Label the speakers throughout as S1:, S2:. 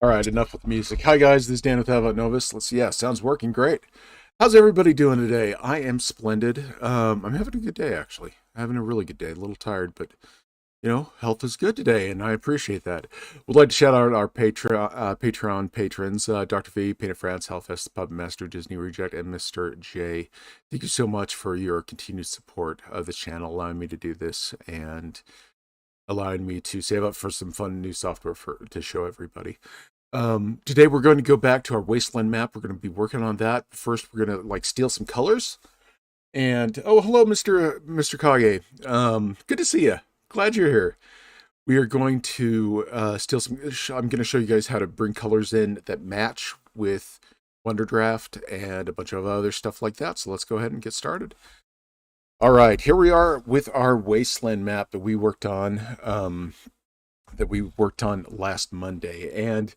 S1: All right, enough with music. Hi guys, this is Dan with Avantnovis. Let's see. Yeah, sounds working great. How's everybody doing today? I am splendid. I'm having a good day actually. Having a really good day. A little tired, but health is good today, and I appreciate that. Would like to shout out our Patreon patrons, Dr. V, Painted France, Hellfest, Puppet Master, Disney Reject, and Mr. J. Thank you so much for your continued support of the channel, allowing me to do this and allowing me to save up for some fun new software to show everybody. Today we're going to go back to our Wasteland map. We're going to be working on that. First, we're going to steal some colors. And oh, hello, Mr. Kage. Good to see you. Glad you're here. We are going to steal some. I'm going to show you guys how to bring colors in that match with Wonderdraft and a bunch of other stuff like that. So let's go ahead and get started. All right, here we are with our Wasteland map that we worked on. Last Monday, and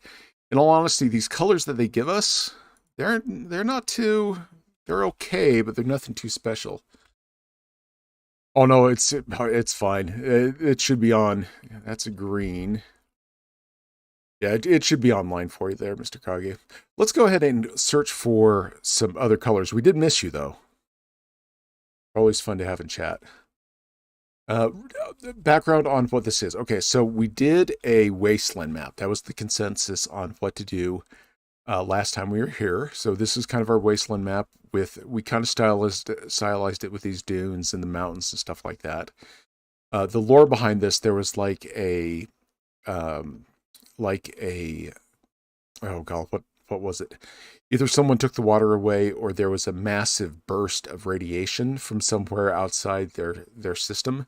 S1: in all honesty, these colors that they give us, they're not too, they're okay, but they're nothing too special. Oh no, it's fine. It should be on. That's a green. Yeah, it should be online for you there, Mr. Kage. Let's go ahead and search for some other colors. We did miss you though. Always fun to have in chat. Uh, Background on what this is. Okay, so we did a wasteland map. That was the consensus on what to do last time we were here. So this is kind of our wasteland map. We kind of stylized it with these dunes and the mountains and stuff like that. The lore behind this, there was um, oh god, what was it? Either someone took the water away, or there was a massive burst of radiation from somewhere outside their system,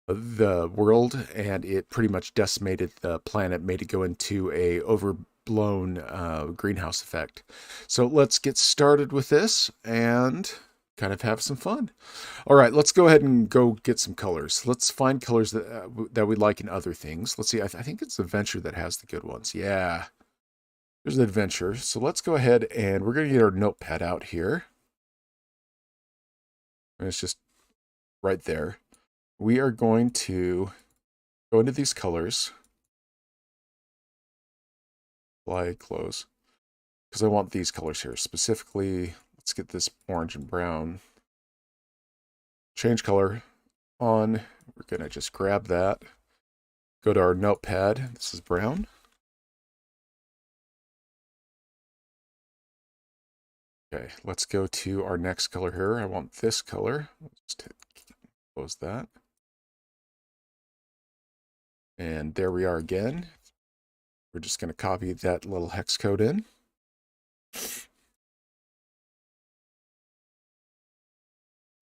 S1: the world, and it pretty much decimated the planet, made it go into a overblown greenhouse effect. So let's get started with this and kind of have some fun. All right, let's go ahead and go get some colors. Let's find colors that we like in other things. Let's see. I think it's Adventure that has the good ones. Yeah, there's an Adventure. So let's go ahead and we're going to get our notepad out here. And it's just right there. We are going to go into these colors. Apply, close. Because I want these colors here. Specifically, let's get this orange and brown. Change color on. We're going to just grab that. Go to our notepad. This is brown. Okay, let's go to our next color here. I want this color. Let's close that. And there we are again. We're just going to copy that little hex code in.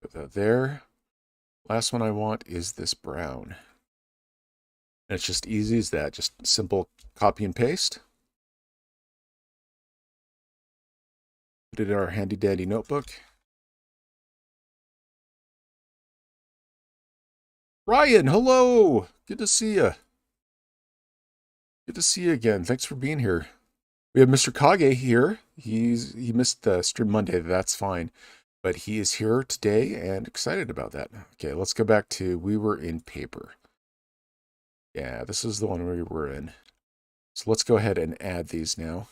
S1: Put that there. Last one I want is this brown. And it's just easy as that. Just simple copy and paste. Put it in our handy dandy notebook. Ryan, hello! Good to see you. Good to see you again. Thanks for being here. We have Mr. Kage here. He missed the stream Monday. That's fine. But he is here today and excited about that. Okay, let's go back to we were in paper. Yeah, this is the one we were in. So let's go ahead and add these now.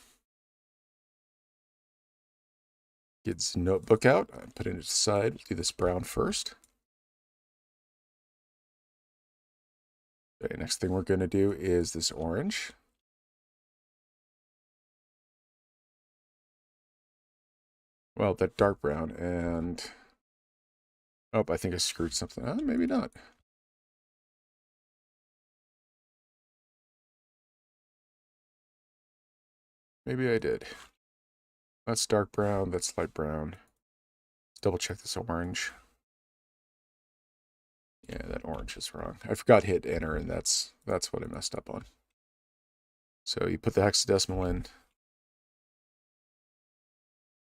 S1: Get his notebook out. Put it aside. We'll do this brown first. Okay, next thing we're going to do is this orange. Well, that dark brown, and oh, I think I screwed something up. Maybe not. Maybe I did. That's dark brown, that's light brown. Let's double check this orange. Yeah, that orange is wrong. I forgot to hit enter, and that's what I messed up on. So you put the hexadecimal in.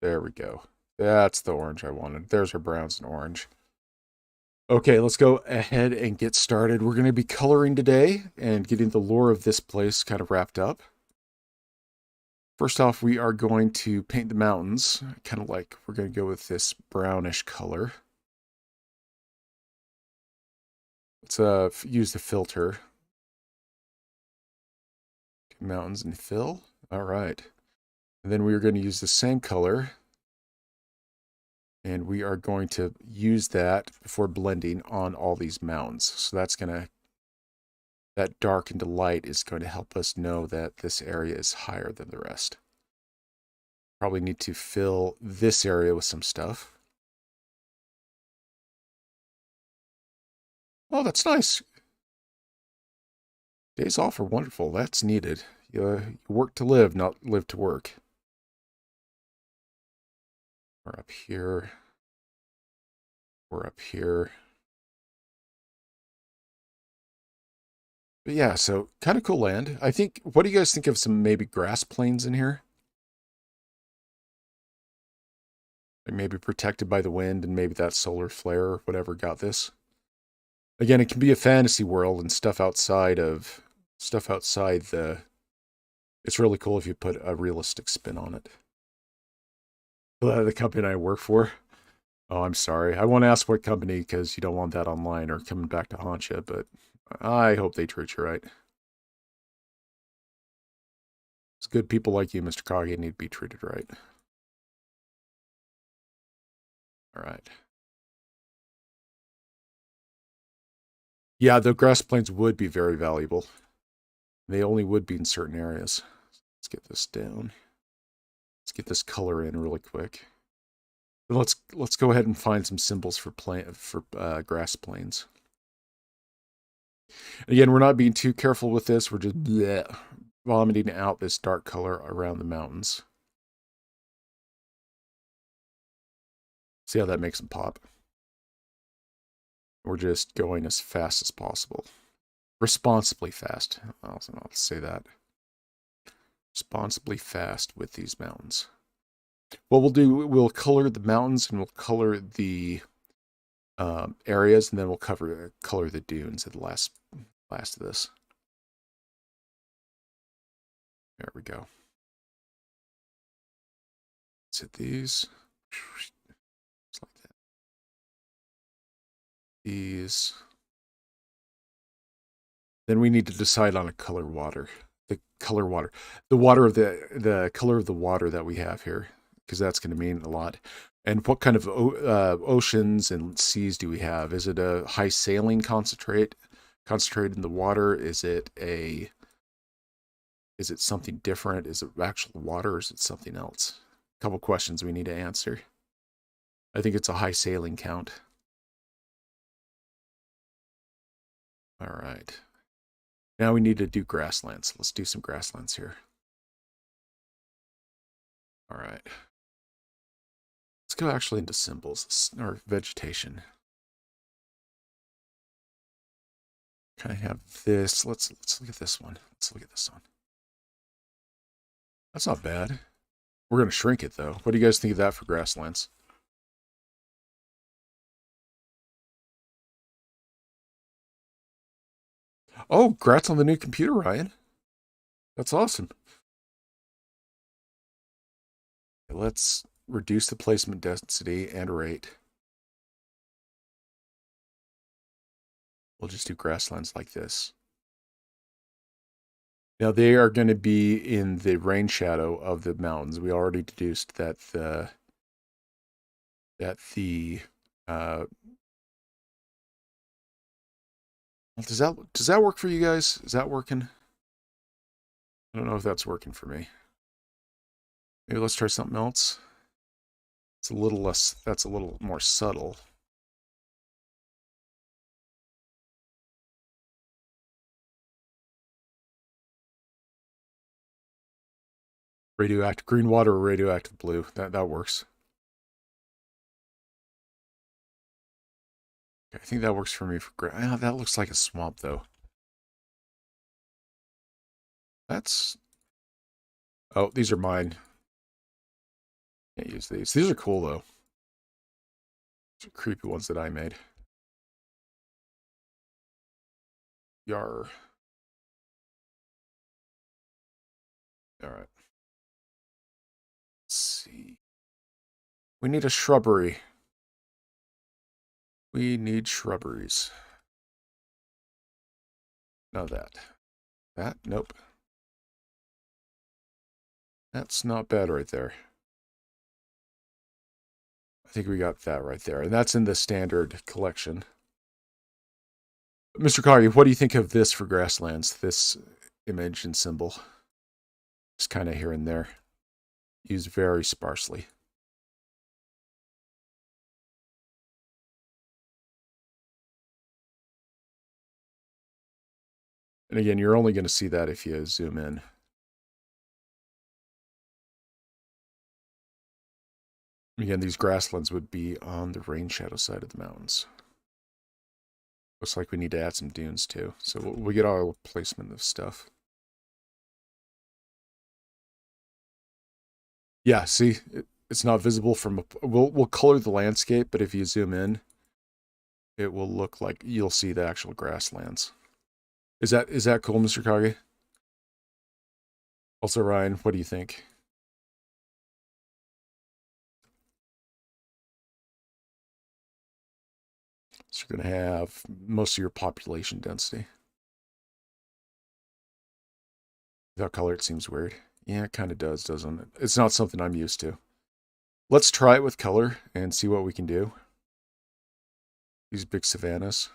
S1: There we go. That's the orange I wanted. There's our browns and orange. Okay, let's go ahead and get started. We're going to be coloring today and getting the lore of this place kind of wrapped up. First off, we are going to paint the mountains, kind of like we're going to go with this brownish color. Let's use the filter. mountains and fill. All right. And then we are going to use the same color. And we are going to use that before blending on all these mountains. So that's going to, that dark into light is going to help us know that this area is higher than the rest. Probably need to fill this area with some stuff. Oh, that's nice. Days off are wonderful. That's needed. You work to live, not live to work. We're up here. We're up here. But yeah, so kind of cool land. I think, what do you guys think of some maybe grass plains in here? Like maybe protected by the wind and maybe that solar flare or whatever got this. Again, it can be a fantasy world and stuff outside the... It's really cool if you put a realistic spin on it. The company I work for. Oh, I'm sorry. I won't ask what company because you don't want that online or coming back to haunt you, but I hope they treat you right. It's good people like you, Mr. Kage, need to be treated right. All right. Yeah, the grass plains would be very valuable. They only would be in certain areas. Let's get this down. Let's get this color in really quick. Let's go ahead and find some symbols for grass plains. Again, we're not being too careful with this. We're just vomiting out this dark color around the mountains. See how that makes them pop. We're just going as fast as possible. Responsibly fast. I'll say that. Responsibly fast with these mountains. What we'll do, we'll color the mountains and we'll color the areas, and then we'll color the dunes at the last of this. There we go. Let's hit these. Just like that. These. Then we need to decide on a color water. The color water. The water of the color of the water that we have here, because that's going to mean a lot. And what kind of oceans and seas do we have? Is it a high saline concentrated in the water? Is it something different? Is it actual water or is it something else? A couple questions we need to answer. I think it's a high saline count. All right. Now we need to do grasslands. Let's do some grasslands here. All right. Let's go actually into symbols or vegetation. Can I have this? Let's look at this one. Let's look at this one. That's not bad. We're going to shrink it, though. What do you guys think of that for grasslands? Oh, congrats on the new computer, Ryan. That's awesome. Let's reduce the placement density and rate. We'll just do grasslands like this. Now they are going to be in the rain shadow of the mountains. We already deduced that does that work for you guys? Is that working? I don't know if that's working for me. Maybe let's try something else. It's a little less, that's a little more subtle. Radioactive green water or radioactive blue. That works. Okay, I think that works for me for that looks like a swamp though. That's... Oh, these are mine. Can't use these. These are cool though. These are creepy ones that I made. Yar. Alright. Let's see. We need a shrubbery. We need shrubberies. No, that. That? Nope. That's not bad right there. I think we got that right there. And that's in the standard collection. Mr. Kari, what do you think of this for grasslands? This image and symbol? Just kind of here and there. Used very sparsely. And again, you're only going to see that if you zoom in. Again, these grasslands would be on the rain shadow side of the mountains. Looks like we need to add some dunes too. So we'll get our placement of stuff. Yeah, see, it's not visible from we'll color the landscape, but if you zoom in, it will look like you'll see the actual grasslands. Is that cool, Mr. Kage? Also, Ryan, what do you think? So you're going to have most of your population density. Without color, it seems weird. Yeah, it kind of does, doesn't it? It's not something I'm used to. Let's try it with color and see what we can do. These big savannas.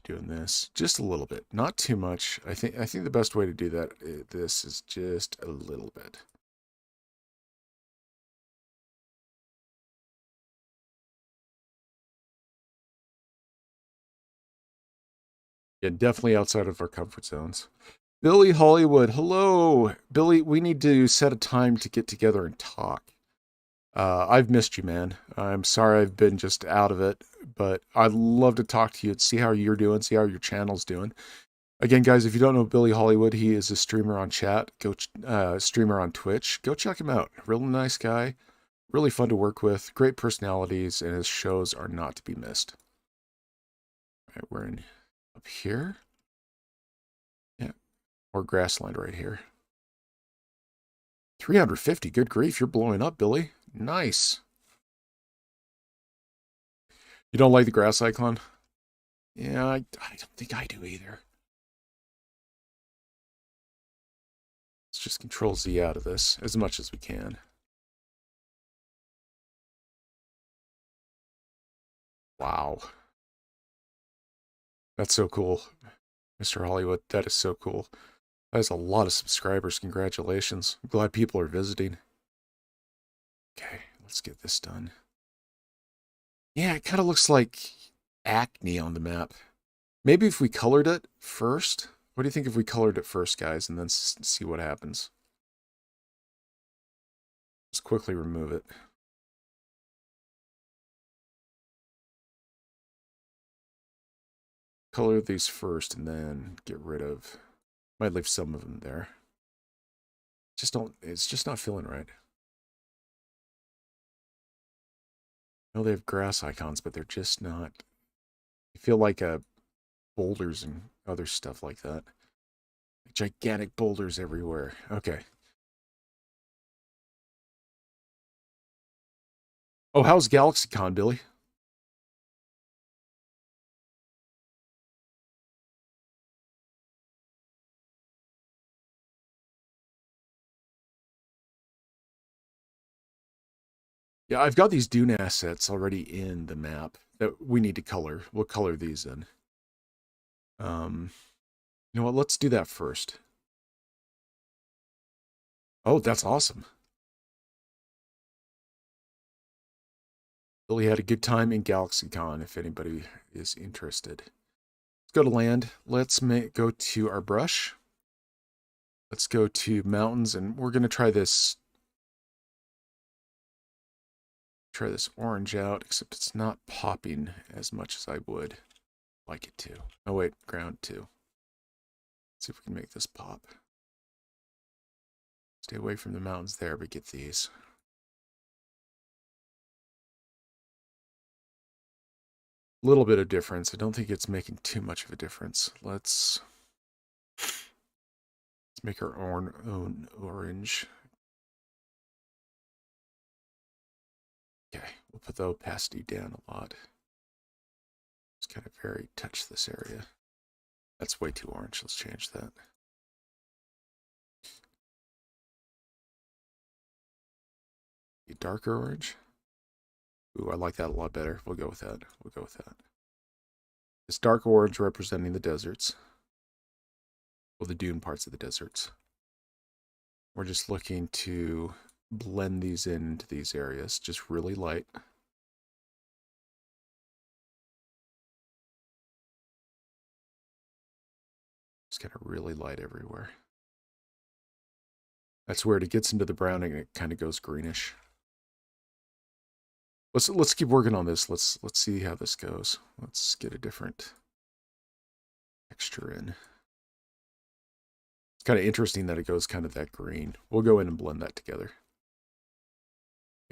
S1: Doing this just a little bit, not too much. I think the best way to do that, this is just a little bit. Yeah, definitely outside of our comfort zones. Billy Hollywood, hello. Billy, we need to set a time to get together and talk. I've missed you, man. I'm sorry I've been just out of it, but I'd love to talk to you and see how you're doing, see how your channel's doing. Again, guys, if you don't know Billy Hollywood, he is a streamer on chat, streamer on Twitch. Go check him out. Real nice guy, really fun to work with, great personalities, and his shows are not to be missed. All right, we're in up here. Yeah, or grassland right here. 350, good grief, you're blowing up, Billy. Nice. You don't like the grass icon? Yeah, I don't think I do either. Let's just control Z out of this as much as we can. Wow. That's so cool. Mr. Hollywood, that is so cool. That is a lot of subscribers. Congratulations. I'm glad people are visiting. Okay, let's get this done. Yeah, it kind of looks like acne on the map. Maybe if we colored it first. What do you think if we colored it first, guys, and then see what happens? Let's quickly remove it. Color these first and then get rid of... Might leave some of them there. It's just not feeling right. I know they have grass icons, but they're just not... I feel like boulders and other stuff like that. Gigantic boulders everywhere. Okay. Oh, how's GalaxyCon, Billy? Yeah, I've got these dune assets already in the map that we need to color. We'll color these in. You know what? Let's do that first. Oh, that's awesome. Billy had a good time in GalaxyCon, if anybody is interested. Let's go to land. Let's go to our brush. Let's go to mountains, and we're going to try this orange out, except it's not popping as much as I would like it to. Oh wait, ground too. Let's see if we can make this pop. Stay away from the mountains there, but get these. Little bit of difference. I don't think it's making too much of a difference. Let's make our own orange. Okay, we'll put the opacity down a lot. Just kind of very touch this area. That's way too orange. Let's change that. A darker orange. Ooh, I like that a lot better. We'll go with that. We'll go with that. It's dark orange representing the deserts. Well, the dune parts of the deserts. We're just looking to blend these into these areas, just really light. Just kind of really light everywhere. That's where it gets into the browning and it kind of goes greenish. Let's keep working on this. Let's see how this goes. Let's get a different texture in. It's kind of interesting that it goes kind of that green. We'll go in and blend that together.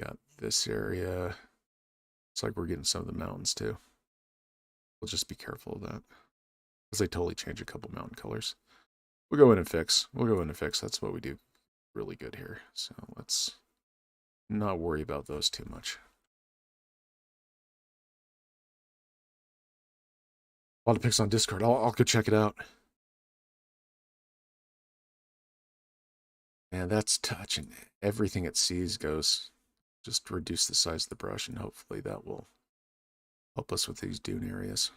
S1: Got this area. It's like we're getting some of the mountains too. We'll just be careful of that. Because they totally change a couple mountain colors. We'll go in and fix. We'll go in and fix. That's what we do really good here. So let's not worry about those too much. A lot of pics on Discord. I'll go check it out. And that's touch, and everything it sees goes. Just reduce the size of the brush, and hopefully that will help us with these dune areas.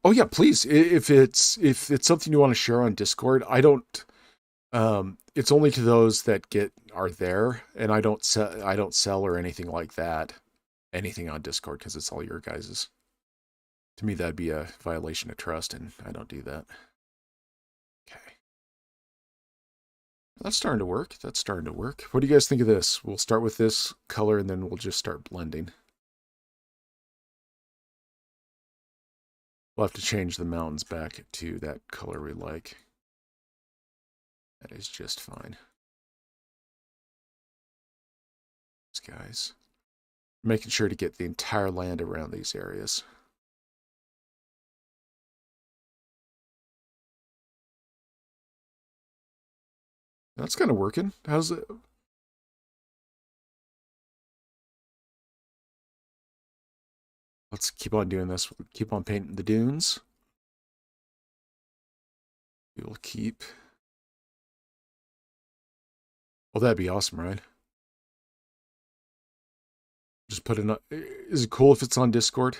S1: Oh yeah, please. If it's something you want to share on Discord, I don't. It's only to those that are there, and I don't sell or anything like that. Anything on Discord because it's all your guys's. To me, that'd be a violation of trust, and I don't do that. Okay. That's starting to work. That's starting to work. What do you guys think of this? We'll start with this color, and then we'll just start blending. We'll have to change the mountains back to that color we like. That is just fine. These guys. Making sure to get the entire land around these areas. That's kind of working. How's it? Let's keep on doing this. We'll keep on painting the dunes. We will keep. Well, that'd be awesome, right? Just put it. Is it cool if it's on Discord?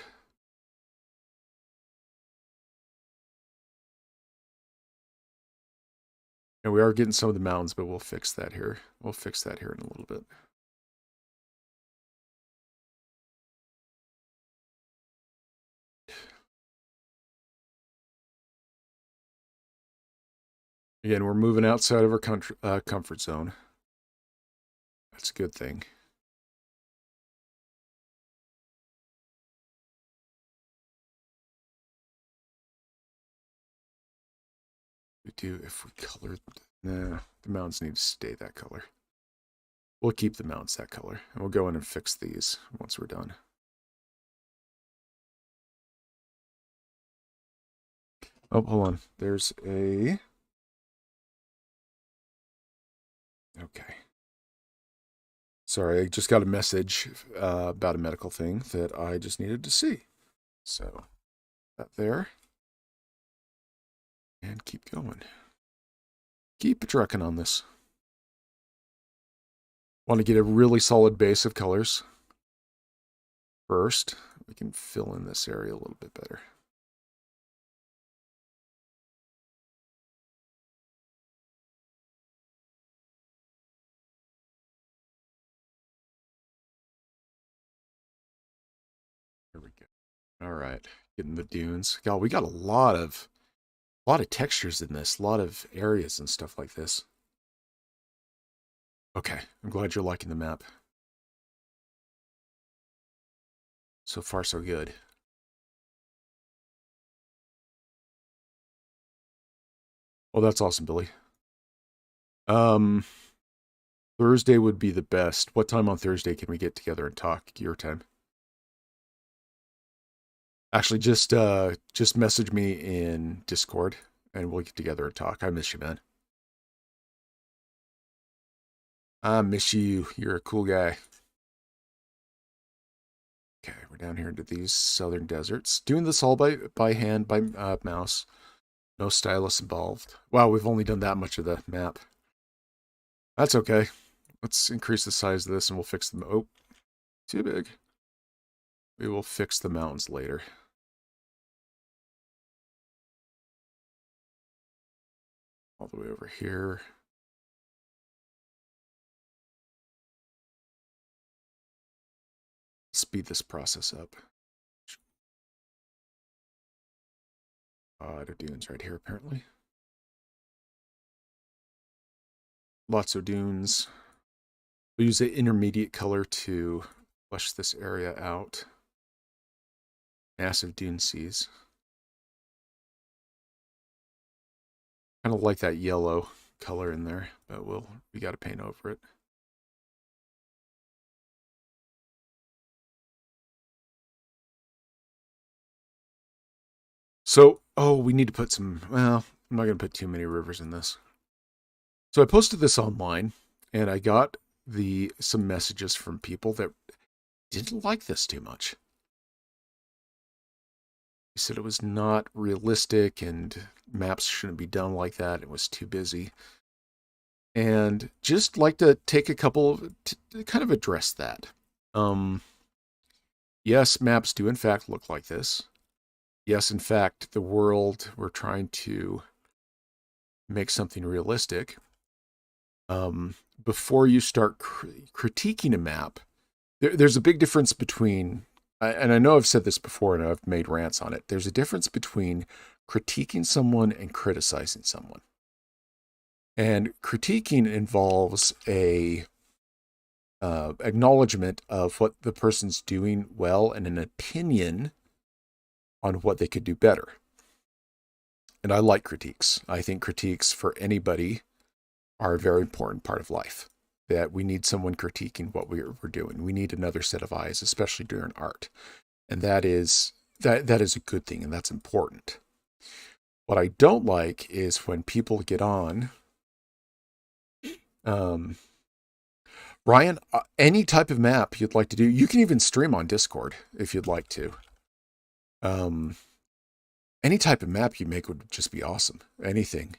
S1: And we are getting some of the mountains, but we'll fix that here. We'll fix that here in a little bit. Again, we're moving outside of our comfort zone. That's a good thing. We do if we color. Nah, the mountains need to stay that color. We'll keep the mountains that color, and we'll go in and fix these once we're done. Oh, hold on. There's a... Okay. Sorry, I just got a message about a medical thing that I just needed to see. So, that there. And keep going. Keep trucking on this. Want to get a really solid base of colors. First, we can fill in this area a little bit better. There we go. All right, getting the dunes. God, we got a lot of textures in this, a lot of areas and stuff like this. Okay, I'm glad you're liking the map. So far, so good. Well, that's awesome, Billy. Thursday would be the best. What time on Thursday can we get together and talk? Your time. Actually, just message me in Discord and we'll get together and talk. I miss you, man. I miss you. You're a cool guy. Okay, we're down here into these southern deserts. Doing this all by hand, by mouse. No stylus involved. Wow, we've only done that much of the map. That's okay. Let's increase the size of this and we'll fix them. Oh, too big. We will fix the mountains later. All the way over here. Speed this process up. The dunes right here, apparently. Lots of dunes. We'll use the intermediate color to flesh this area out. Massive dune seas. Kind of like that yellow color in there, but we got to paint over it. So, oh, we need to put some, well, I'm not going to put too many rivers in this. So I posted this online, and I got some messages from people that didn't like this too much. He said it was not realistic, and maps shouldn't be done like that. It was too busy. And just like to take a couple to kind of address that. Yes, maps do in fact look like this. Yes, in fact, the world, we're trying to make something realistic. Before you start critiquing a map, there's a big difference between, and I know I've said this before and I've made rants on it, there's a difference between critiquing someone and criticizing someone. And critiquing involves a acknowledgement of what the person's doing well and an opinion on what they could do better. And I like critiques. I think critiques for anybody are a very important part of life. That we need someone critiquing what we're doing. We need another set of eyes, especially during art. And that is a good thing, and that's important. What I don't like is when people get on, Ryan, any type of map you'd like to do, you can even stream on Discord if you'd like to. Any type of map you make would just be awesome. Anything.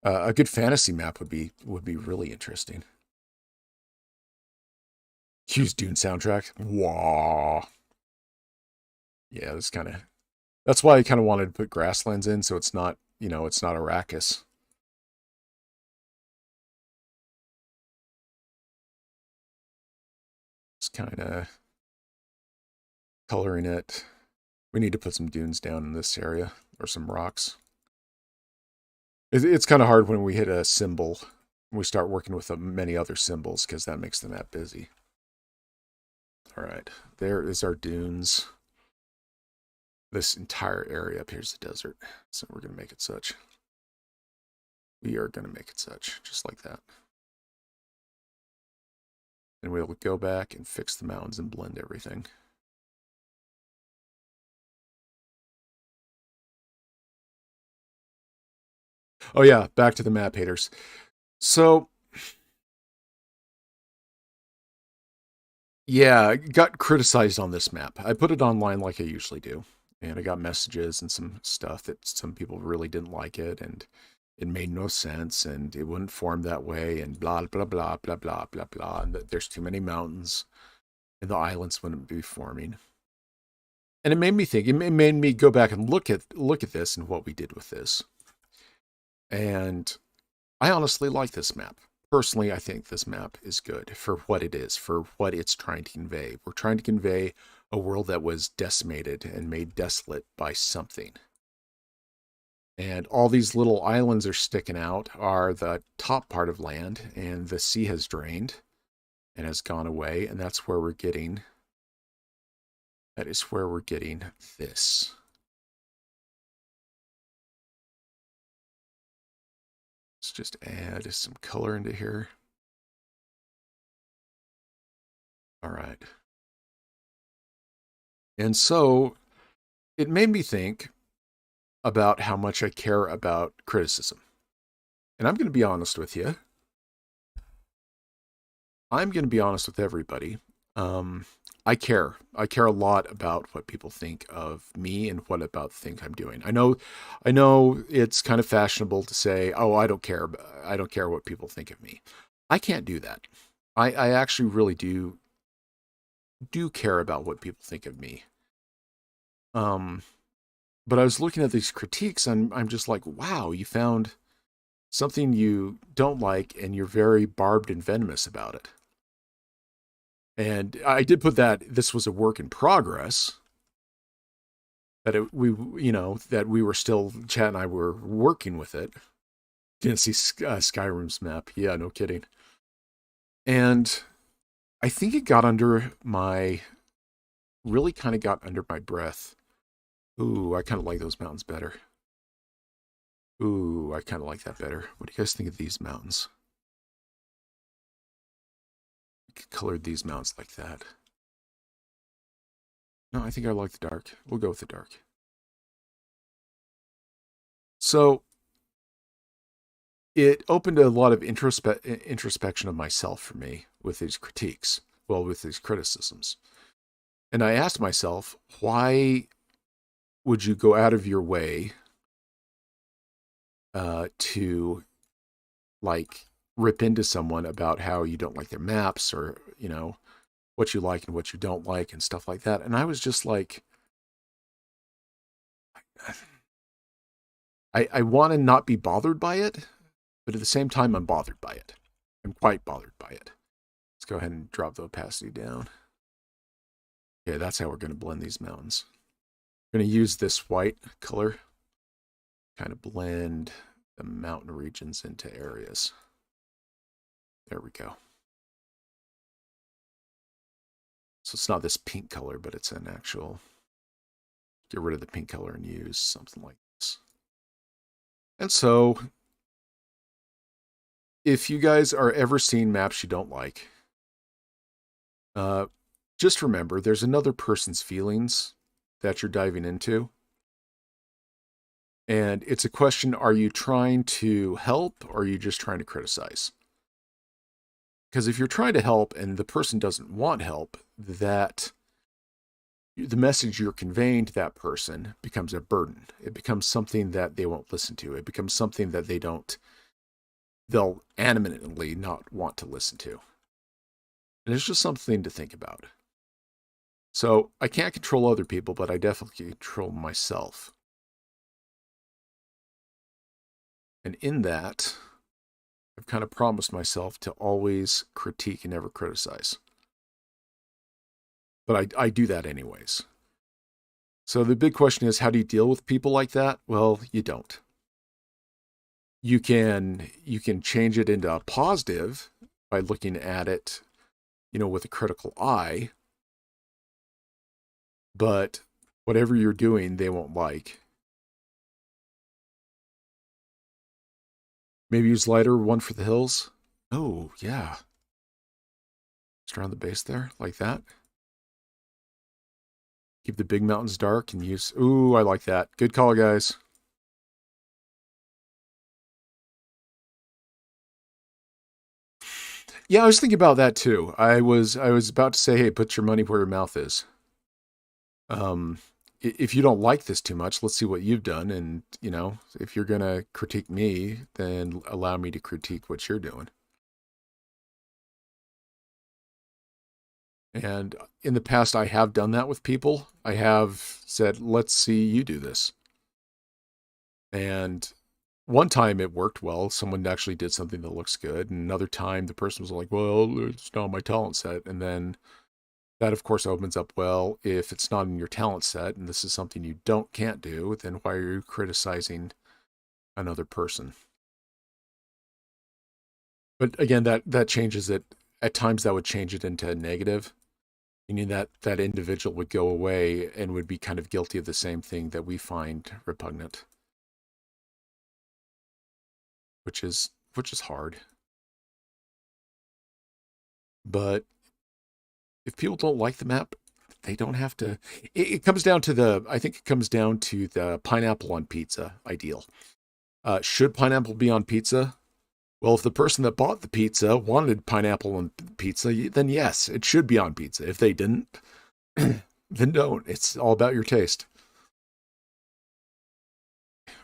S1: A good fantasy map would be really interesting. Hughes Dune soundtrack. Wow. Yeah, that's why I kind of wanted to put grasslands in, so it's not, it's not Arrakis. Just kind of coloring it. We need to put some dunes down in this area, or some rocks. It's kind of hard when we hit a symbol. We start working with many other symbols, because that makes the map busy. All right, there is our dunes. This entire area up here is the desert, so we're going to make it such. We are going to make it such, just like that. And we'll go back and fix the mountains and blend everything. Oh yeah, back to the map haters. So, yeah, I got criticized on this map. I put it online like I usually do. And I got messages and some stuff that some people really didn't like it, and it made no sense, and it wouldn't form that way, and blah, blah, blah, blah, blah, blah, blah, and that there's too many mountains, and the islands wouldn't be forming. And it made me think, it made me go back and look at this and what we did with this. And I honestly like this map. Personally, I think this map is good for what it is, for what it's trying to convey. We're trying to convey a world that was decimated and made desolate by something. And all these little islands are sticking out are the top part of land, and the sea has drained and has gone away, and that's where we're getting, that is where we're getting this. Let's just add some color into here. All right. And so it made me think about how much I care about criticism. And I'm going to be honest with you. I'm going to be honest with everybody. Um, I care. I care a lot about what people think of me and what about think I'm doing. I know it's kind of fashionable to say, "Oh, I don't care. I don't care what people think of me." I can't do that. I actually really do care about what people think of me. Um, but I was looking at these critiques, and I'm just like, wow, you found something you don't like, and you're very barbed and venomous about it. And I did put that this was a work in progress. That we were still Chad and I were working with it. Didn't see Skyrim's map. Yeah, no kidding. And I think it got under my really kind of got under my breath. Ooh, I kind of like those mountains better. Ooh, I kind of like that better. What do you guys think of these mountains? Colored these mountains like that. No, I think I like the dark. We'll go with the dark. So it opened a lot of introspection of myself for me with these critiques, well, with these criticisms. And I asked myself, why would you go out of your way to like rip into someone about how you don't like their maps or, what you like and what you don't like and stuff like that? And I was just like, I want to not be bothered by it, but at the same time, I'm bothered by it. I'm quite bothered by it. Let's go ahead and drop the opacity down. Okay, that's how we're going to blend these mountains. We're going to use this white color, kind of blend the mountain regions into areas. There we go. So it's not this pink color, but it's an actual, get rid of the pink color and use something like this. And so if you guys are ever seeing maps you don't like, just remember there's another person's feelings that you're diving into. And it's a question, are you trying to help or are you just trying to criticize? Because if you're trying to help and the person doesn't want help, that the message you're conveying to that person becomes a burden. It becomes something that they won't listen to. It becomes something that they'll animately not want to listen to. And it's just something to think about. So I can't control other people, but I definitely control myself. And in that, I've kind of promised myself to always critique and never criticize. But I do that anyways. So the big question is, how do you deal with people like that? Well, you don't. You can change it into a positive by looking at it, with a critical eye. But whatever you're doing, they won't like. Maybe use lighter one for the hills. Oh, yeah. Just around the base there, like that. Keep the big mountains dark and use... Ooh, I like that. Good call, guys. Yeah, I was thinking about that too. I was about to say, hey, put your money where your mouth is. If you don't like this too much, let's see what you've done. And, if you're going to critique me, then allow me to critique what you're doing. And in the past, I have done that with people. I have said, let's see you do this. And one time it worked well. Someone actually did something that looks good. And another time the person was like, well, it's not my talent set. And then that, of course, opens up, well, if it's not in your talent set and this is something you can't do, then why are you criticizing another person? But again, that changes it. At times that would change it into a negative, meaning that individual would go away and would be kind of guilty of the same thing that we find repugnant, which is hard. But if people don't like the map, they don't have to. It comes down to the. I think it comes down to the pineapple on pizza ideal. Should pineapple be on pizza? Well, if the person that bought the pizza wanted pineapple on pizza, then yes, it should be on pizza. If they didn't, then don't. It's all about your taste.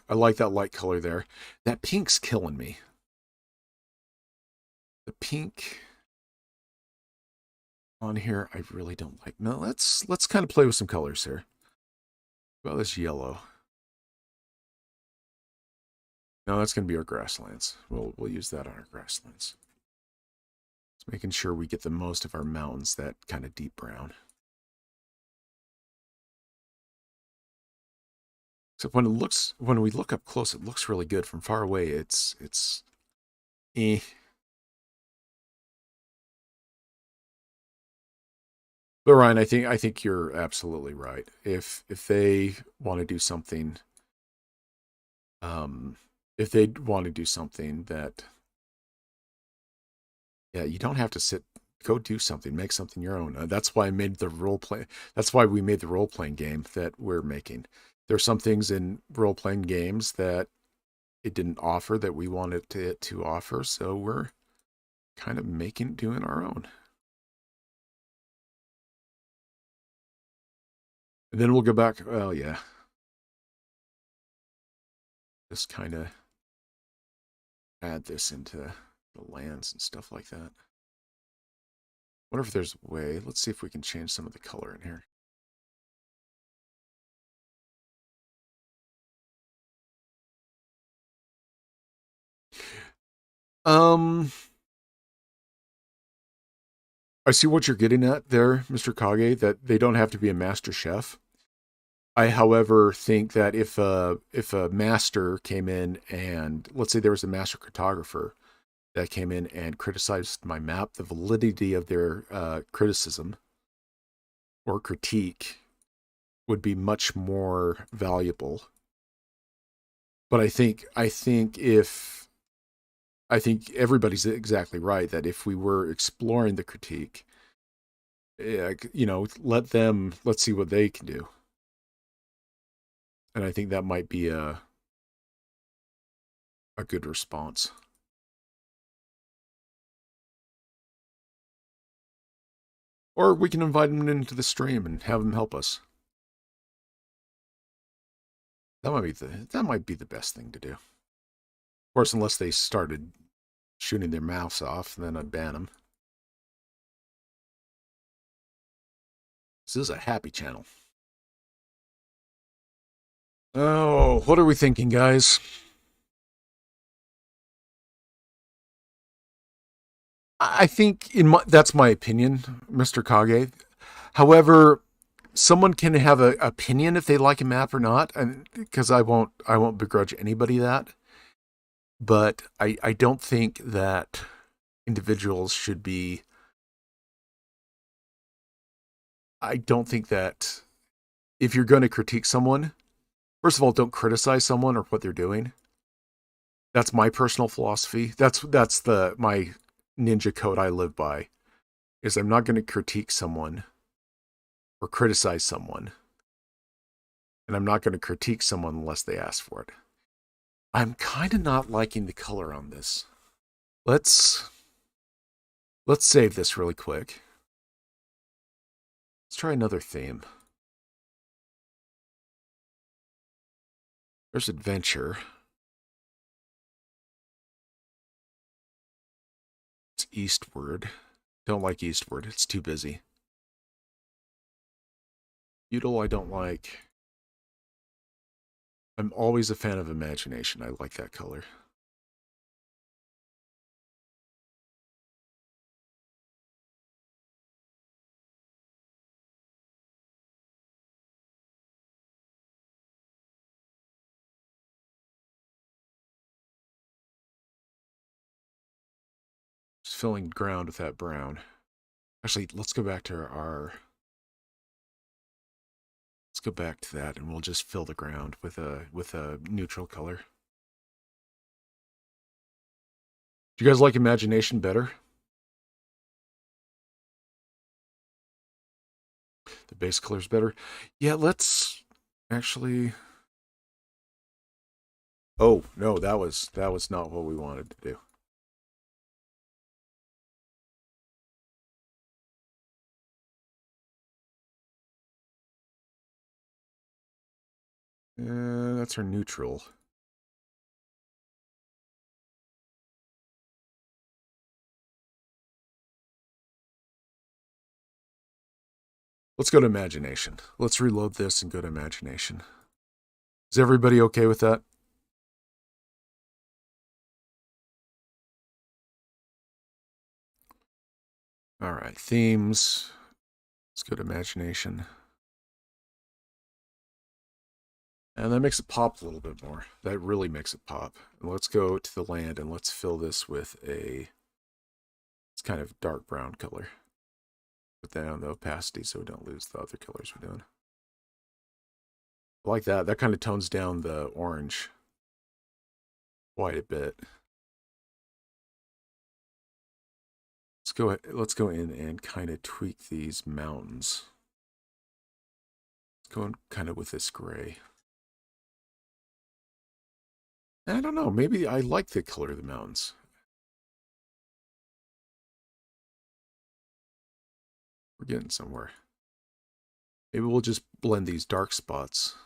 S1: I like that light color there. That pink's killing me. The pink on here, I really don't like. No, let's kind of play with some colors here. Well, this yellow. No, that's going to be our grasslands. We'll use that on our grasslands. Just making sure we get the most of our mountains, that kind of deep brown. Except when we look up close, it looks really good. From far away, it's eh. But Ryan, I think you're absolutely right. If they want to do something, if they want to do something that, yeah, you don't have to sit. Go do something. Make something your own. That's why I made the role play. That's why we made the role playing game that we're making. There's some things in role playing games that it didn't offer that we wanted it to offer, so we're kind of doing our own. And then we'll go back. Well, yeah. Just kind of add this into the lands and stuff like that. Wonder if there's a way. Let's see if we can change some of the color in here. I see what you're getting at there, Mr. Kage, that they don't have to be a master chef. I, however, think that if a master came in and let's say there was a master cartographer that came in and criticized my map, the validity of their criticism or critique would be much more valuable. But I think everybody's exactly right that if we were exploring the critique, let's see what they can do. And I think that might be a good response. Or we can invite them into the stream and have them help us. That might be the best thing to do. Of course, unless they started shooting their mouths off, then I'd ban them. This is a happy channel. Oh, what are we thinking, guys? I think that's my opinion, Mr. Kage. However, someone can have an opinion if they like a map or not, and because I won't begrudge anybody that. But I don't think that individuals should be. I don't think that if you're going to critique someone, first of all, don't criticize someone or what they're doing. That's my personal philosophy. That's my ninja code I live by. Is I'm not going to critique someone or criticize someone, and I'm not going to critique someone unless they ask for it. I'm kind of not liking the color on this. Let's save this really quick. Let's try another theme. There's adventure. It's eastward. Don't like eastward. It's too busy. Feudal I don't like. I'm always a fan of imagination. I like that color. Just filling ground with that brown. Actually, let's go back to let's go back to that and we'll just fill the ground with a neutral color. Do you guys like imagination better? The base color's better. Yeah, let's actually. Oh no, that was not what we wanted to do. That's our neutral. Let's go to imagination. Let's reload this and go to imagination. Is everybody okay with that? All right, themes. Let's go to imagination. And that makes it pop a little bit more. That really makes it pop. And let's go to the land and let's fill this with it's kind of dark brown color. Put down the opacity so we don't lose the other colors we're doing. I like that. That kind of tones down the orange quite a bit. Let's go in and kind of tweak these mountains. Let's go in kind of with this gray. I don't know. Maybe I like the color of the mountains. We're getting somewhere. Maybe we'll just blend these dark spots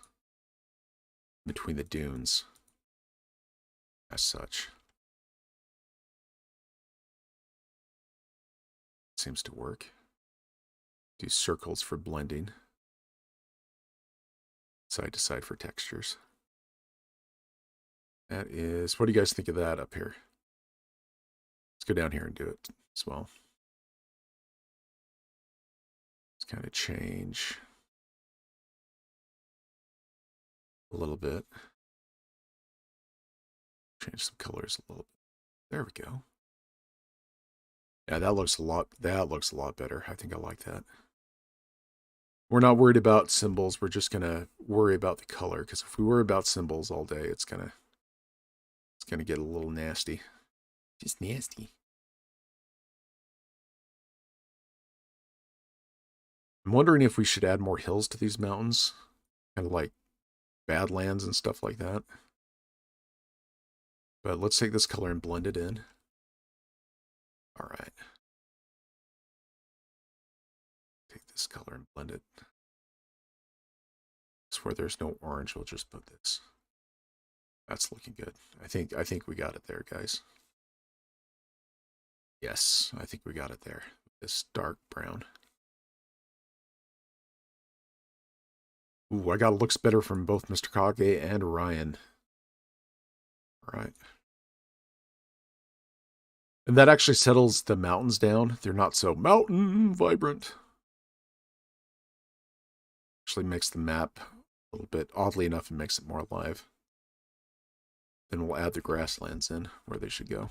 S1: between the dunes as such. Seems to work. Do circles for blending. Side to side for textures. That is, what do you guys think of that up here? Let's go down here and do it as well. Let's kind of change a little bit. Change some colors a little bit. There we go. Yeah, that looks a lot better. I think I like that. We're not worried about symbols. We're just gonna worry about the color, because if we worry about symbols all day, it's gonna get a little nasty. Just nasty. I'm wondering if we should add more hills to these mountains, kind of like Badlands and stuff like that. But let's take this color and blend it in. All right. Take this color and blend it. So where there's no orange, we'll just put this. That's looking good. I think we got it there, guys. Yes, I think we got it there. This dark brown. Ooh, I got looks better from both Mr. Kage and Ryan. All right. And that actually settles the mountains down. They're not so mountain vibrant. Actually makes the map a little bit, oddly enough, it makes it more alive. Then we'll add the grasslands in where they should go.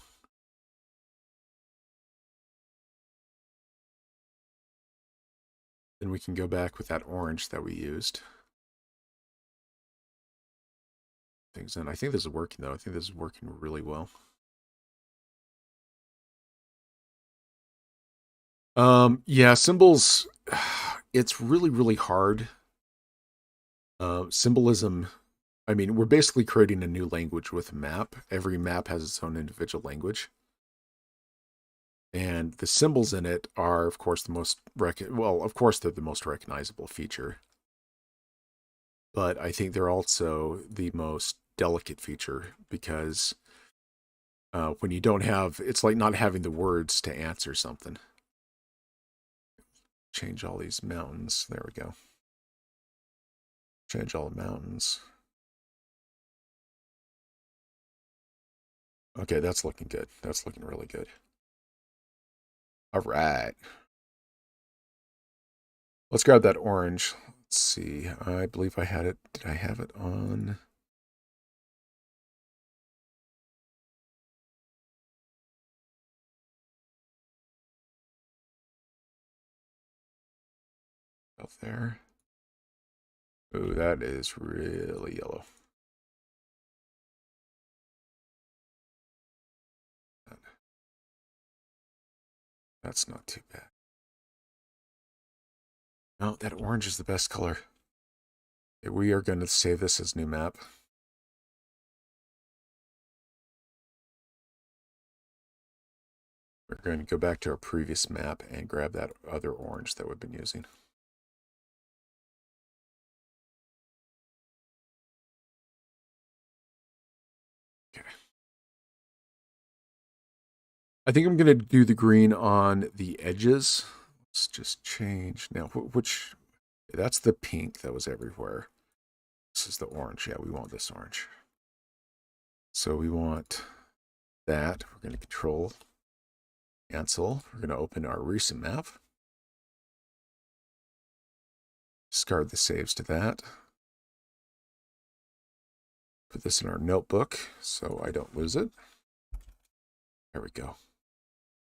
S1: Then we can go back with that orange that we used. Things in. I think this is working though. I think this is working really well. Yeah, symbols, it's really, really hard. Symbolism, I mean, we're basically creating a new language with a map. Every map has its own individual language. And the symbols in it are, of course, of course, they're the most recognizable feature. But I think they're also the most delicate feature because when you don't have, it's like not having the words to answer something. Change all these mountains. There we go. Change all the mountains. Okay, that's looking good. That's looking really good. All right. Let's grab that orange. Let's see. I believe I had it. Did I have it on? Up there. Ooh, that is really yellow. That's not too bad. No, that orange is the best color. We are going to save this as new map. We're going to go back to our previous map and grab that other orange that we've been using. Okay. I think I'm going to do the green on the edges. Let's just change. Now, which... That's the pink that was everywhere. This is the orange. Yeah, we want this orange. So we want that. We're going to control, cancel. We're going to open our recent map. Discard the saves to that. Put this in our notebook so I don't lose it. There we go.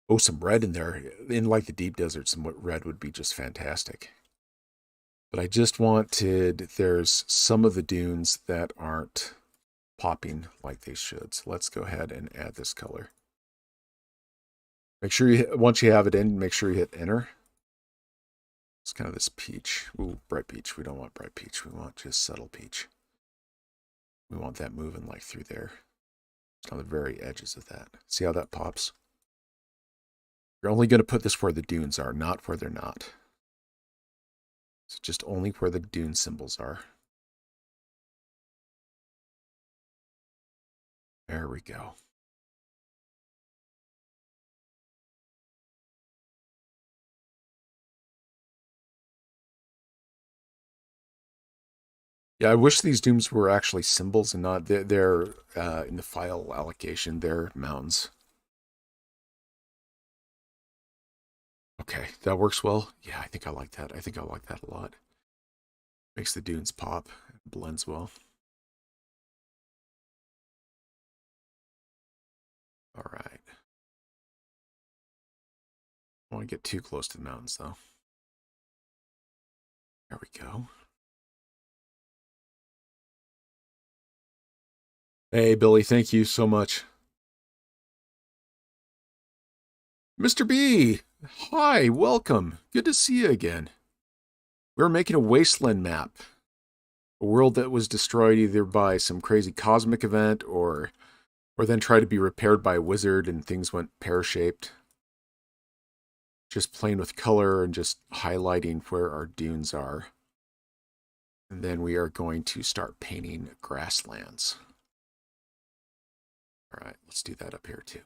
S1: Oh, some red in there. In like the deep desert, some red would be just fantastic. But I just wanted, there's some of the dunes that aren't popping like they should. So let's go ahead and add this color. Make sure you, once you have it in, make sure you hit enter. It's kind of this peach. Ooh, bright peach. We don't want bright peach. We want just subtle peach. We want that moving like through there. On the very edges of that. See how that pops? You're only going to put this where the dunes are, not where they're not. So just only where the dune symbols are. There we go. Yeah, I wish these dunes were actually symbols and not, they're in the file allocation, they're mountains. Okay, that works well. Yeah, I think I like that. I think I like that a lot. Makes the dunes pop, blends well. All right. I don't want to get too close to the mountains, though. There we go. Hey, Billy, thank you so much. Mr. B, hi, welcome. Good to see you again. We're making a Wasteland map. A world that was destroyed either by some crazy cosmic event or then tried to be repaired by a wizard and things went pear-shaped. Just playing with color and just highlighting where our dunes are. And then we are going to start painting grasslands. All right, let's do that up here too.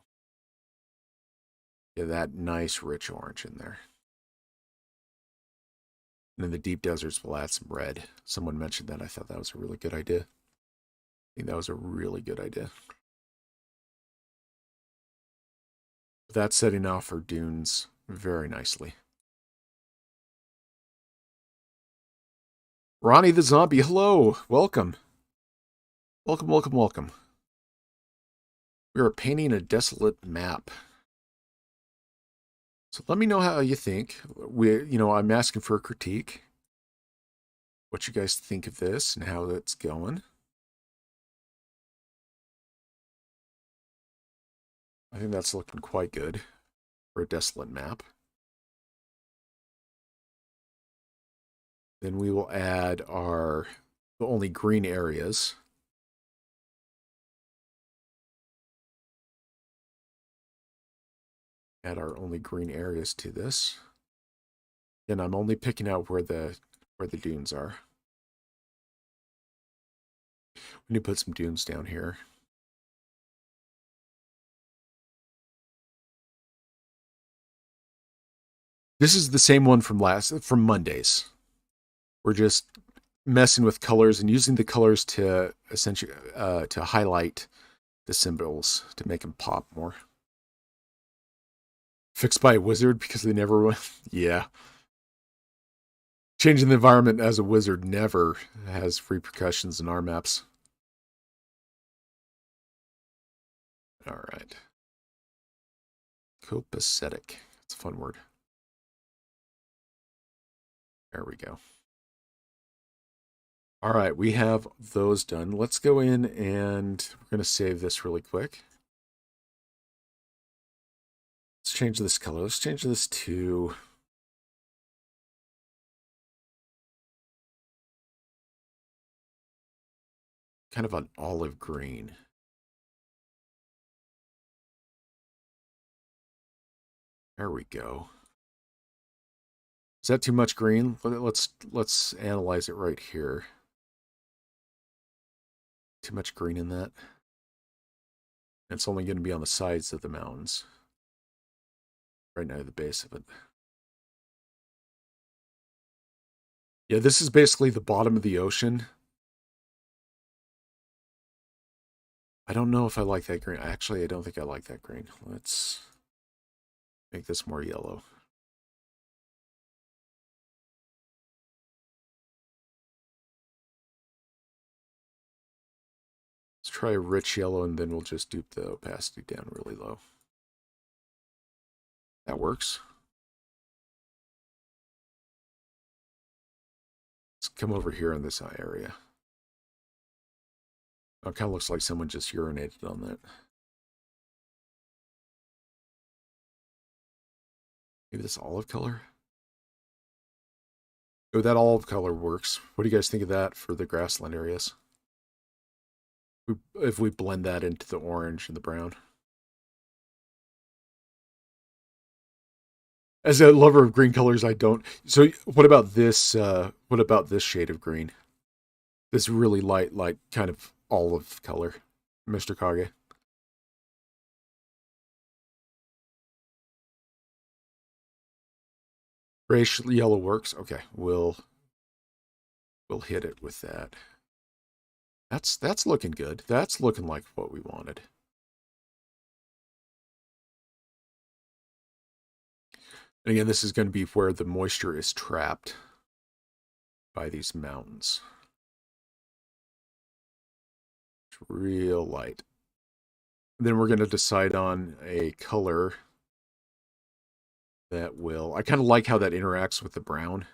S1: Get that nice rich orange in there. And in the deep deserts, we'll add some red. Someone mentioned that. I thought that was a really good idea. I think that was a really good idea. That's setting off our dunes very nicely. Ronnie the Zombie, hello. Welcome. Welcome, welcome, welcome. We are painting a desolate map. So let me know how you think. I'm asking for a critique. What you guys think of this and how it's going. I think that's looking quite good for a desolate map. Then we will add the only green areas. Add our only green areas to this. And I'm only picking out where the dunes are. We need to put some dunes down here. This is the same one from Mondays. We're just messing with colors and using the colors to essentially to highlight the symbols to make them pop more. Fixed by a wizard because they never went. Yeah. Changing the environment as a wizard never has repercussions in our maps. All right. Copacetic. It's a fun word. There we go. All right, we have those done. Let's go in and we're going to save this really quick. Let's change this color. Let's change this to kind of an olive green. There we go. Is that too much green? Let's analyze it right here. Too much green in that. It's only going to be on the sides of the mountains. Right now, the base of it. Yeah, this is basically the bottom of the ocean. I don't know if I like that green. Actually, I don't think I like that green. Let's make this more yellow. Let's try a rich yellow, and then we'll just dupe the opacity down really low. That works. Let's come over here in this eye area. Oh, it kind of looks like someone just urinated on that. Maybe this olive color? Oh, that olive color works. What do you guys think of that for the grassland areas? If we blend that into the orange and the brown. As a lover of green colors, I don't. So what about this? What about this shade of green? This really light, like kind of olive color, Mr. Kage. Grayish yellow works. Okay, we'll hit it with that. That's looking good. That's looking like what we wanted. And again, this is going to be where the moisture is trapped by these mountains. It's real light. Then we're going to decide on a color that will... I kind of like how that interacts with the brown.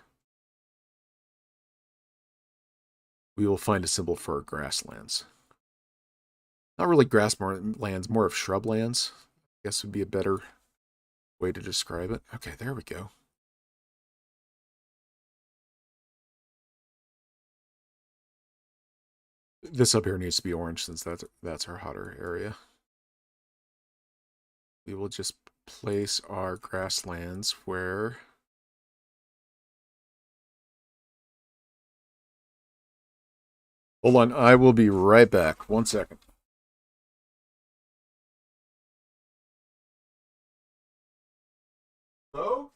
S1: We will find a symbol for our grasslands. Not really grasslands, more of shrublands. I guess would be a better way to describe it. Okay, there we go. This up here needs to be orange since that's our hotter area. We will just place our grasslands where... Hold on, I will be right back. 1 second. Hello?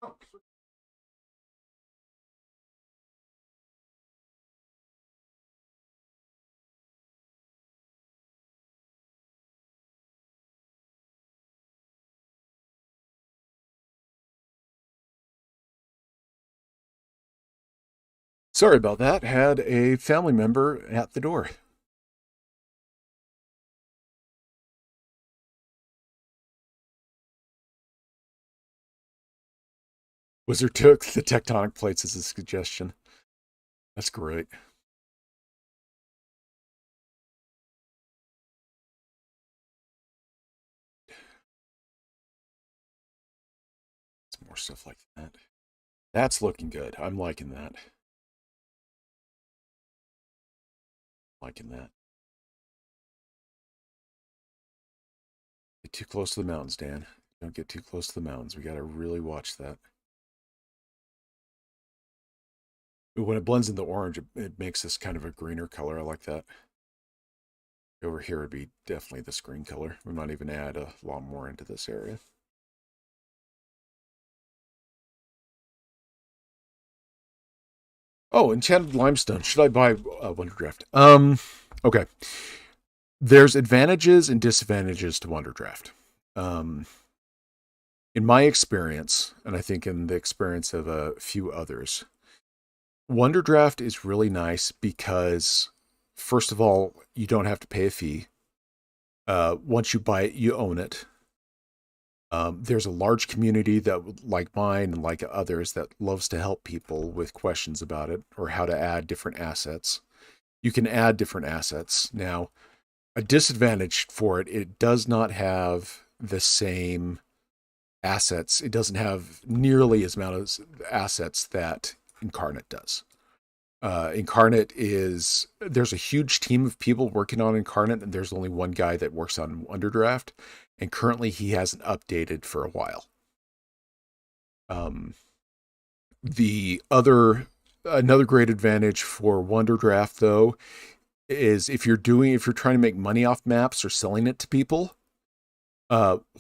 S1: Oh. Sorry about that. Had a family member at the door. Wizard took the tectonic plates as a suggestion. That's great. Some more stuff like that. That's looking good. I'm liking that. Liking that. Get too close to the mountains, Dan. Don't get too close to the mountains. We got to really watch that. When it blends in the orange, it makes this kind of a greener color. I like that. Over here would be definitely this green color. We might even add a lot more into this area. Oh, enchanted limestone. Should I buy Wonderdraft? Okay. There's advantages and disadvantages to Wonderdraft. In my experience, and I think in the experience of a few others, Wonderdraft is really nice because, first of all, you don't have to pay a fee. Once you buy it, you own it. There's a large community that, like mine and like others, that loves to help people with questions about it or how to add different assets. You can add different assets. Now, a disadvantage for it, it does not have the same assets. It doesn't have nearly as amount of assets that Incarnate does. Incarnate there's a huge team of people working on Incarnate, and there's only one guy that works on Wonderdraft, and currently he hasn't updated for a while. Another great advantage for Wonderdraft though is if you're trying to make money off maps or selling it to people,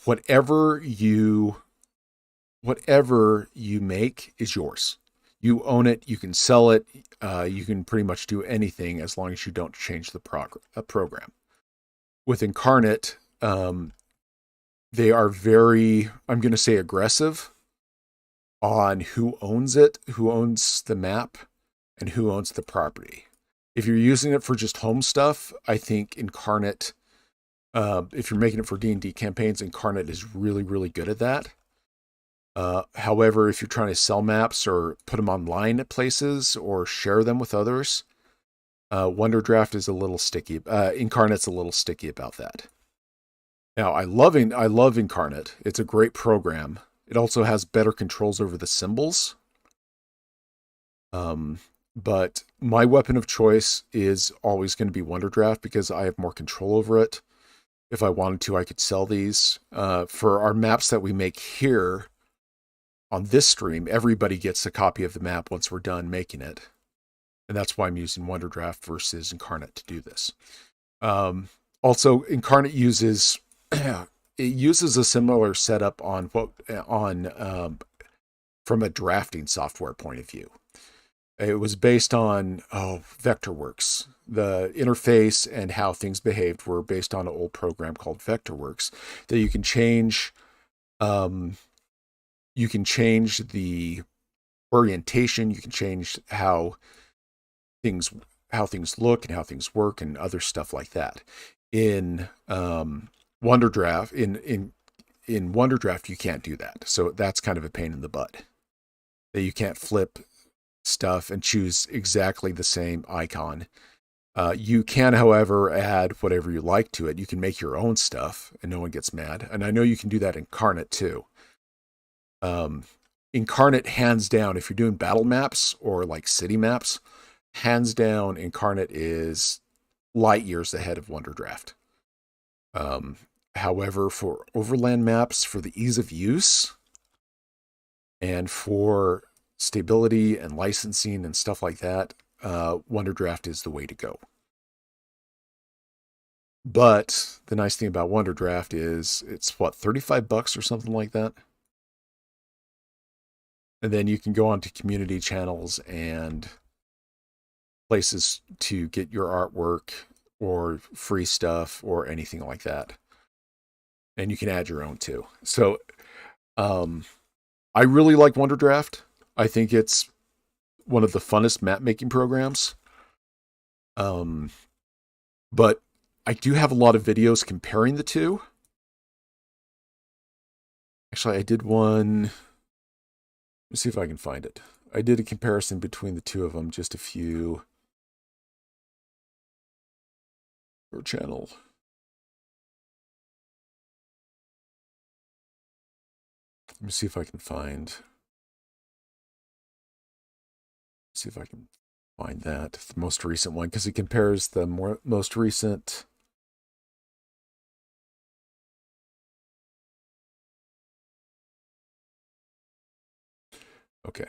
S1: whatever you make is yours. You own it. You can sell it. You can pretty much do anything as long as you don't change the program. With Incarnate, they are very, I'm going to say, aggressive on who owns it, who owns the map, and who owns the property. If you're using it for just home stuff, I think Incarnate, if you're making it for D&D campaigns, Incarnate is really, really good at that. However, if you're trying to sell maps or put them online at places or share them with others, Wonderdraft is a little sticky. Incarnate's a little sticky about that. Now, I love Incarnate. It's a great program. It also has better controls over the symbols. But my weapon of choice is always going to be Wonderdraft because I have more control over it. If I wanted to, I could sell these. For our maps that we make here on this stream, everybody gets a copy of the map once we're done making it. And that's why I'm using Wonderdraft versus Incarnate to do this. Also, Incarnate uses a similar setup from a drafting software point of view. It was based on Vectorworks. The interface and how things behaved were based on an old program called Vectorworks that you can change. You can change the orientation. You can change how things look and how things work and other stuff like that. In Wonderdraft, in Wonderdraft, you can't do that. So that's kind of a pain in the butt. That you can't flip stuff and choose exactly the same icon. You can, however, add whatever you like to it. You can make your own stuff and no one gets mad. And I know you can do that in Incarnate too. Incarnate, hands down, if you're doing battle maps or like city maps, hands down, Incarnate is light years ahead of Wonderdraft. However, for overland maps, for the ease of use and for stability and licensing and stuff like that, Wonderdraft is the way to go. But the nice thing about Wonderdraft is it's what, $35 or something like that? And then you can go onto community channels and places to get your artwork or free stuff or anything like that. And you can add your own too. So I really like Wonderdraft. I think it's one of the funnest map making programs. But I do have a lot of videos comparing the two. Actually, I did one. Let me see if I can find it. I did a comparison between the two of them, just a few per channel. Let me see if I can find. See if I can find that, the most recent one, because it compares the most recent. Okay.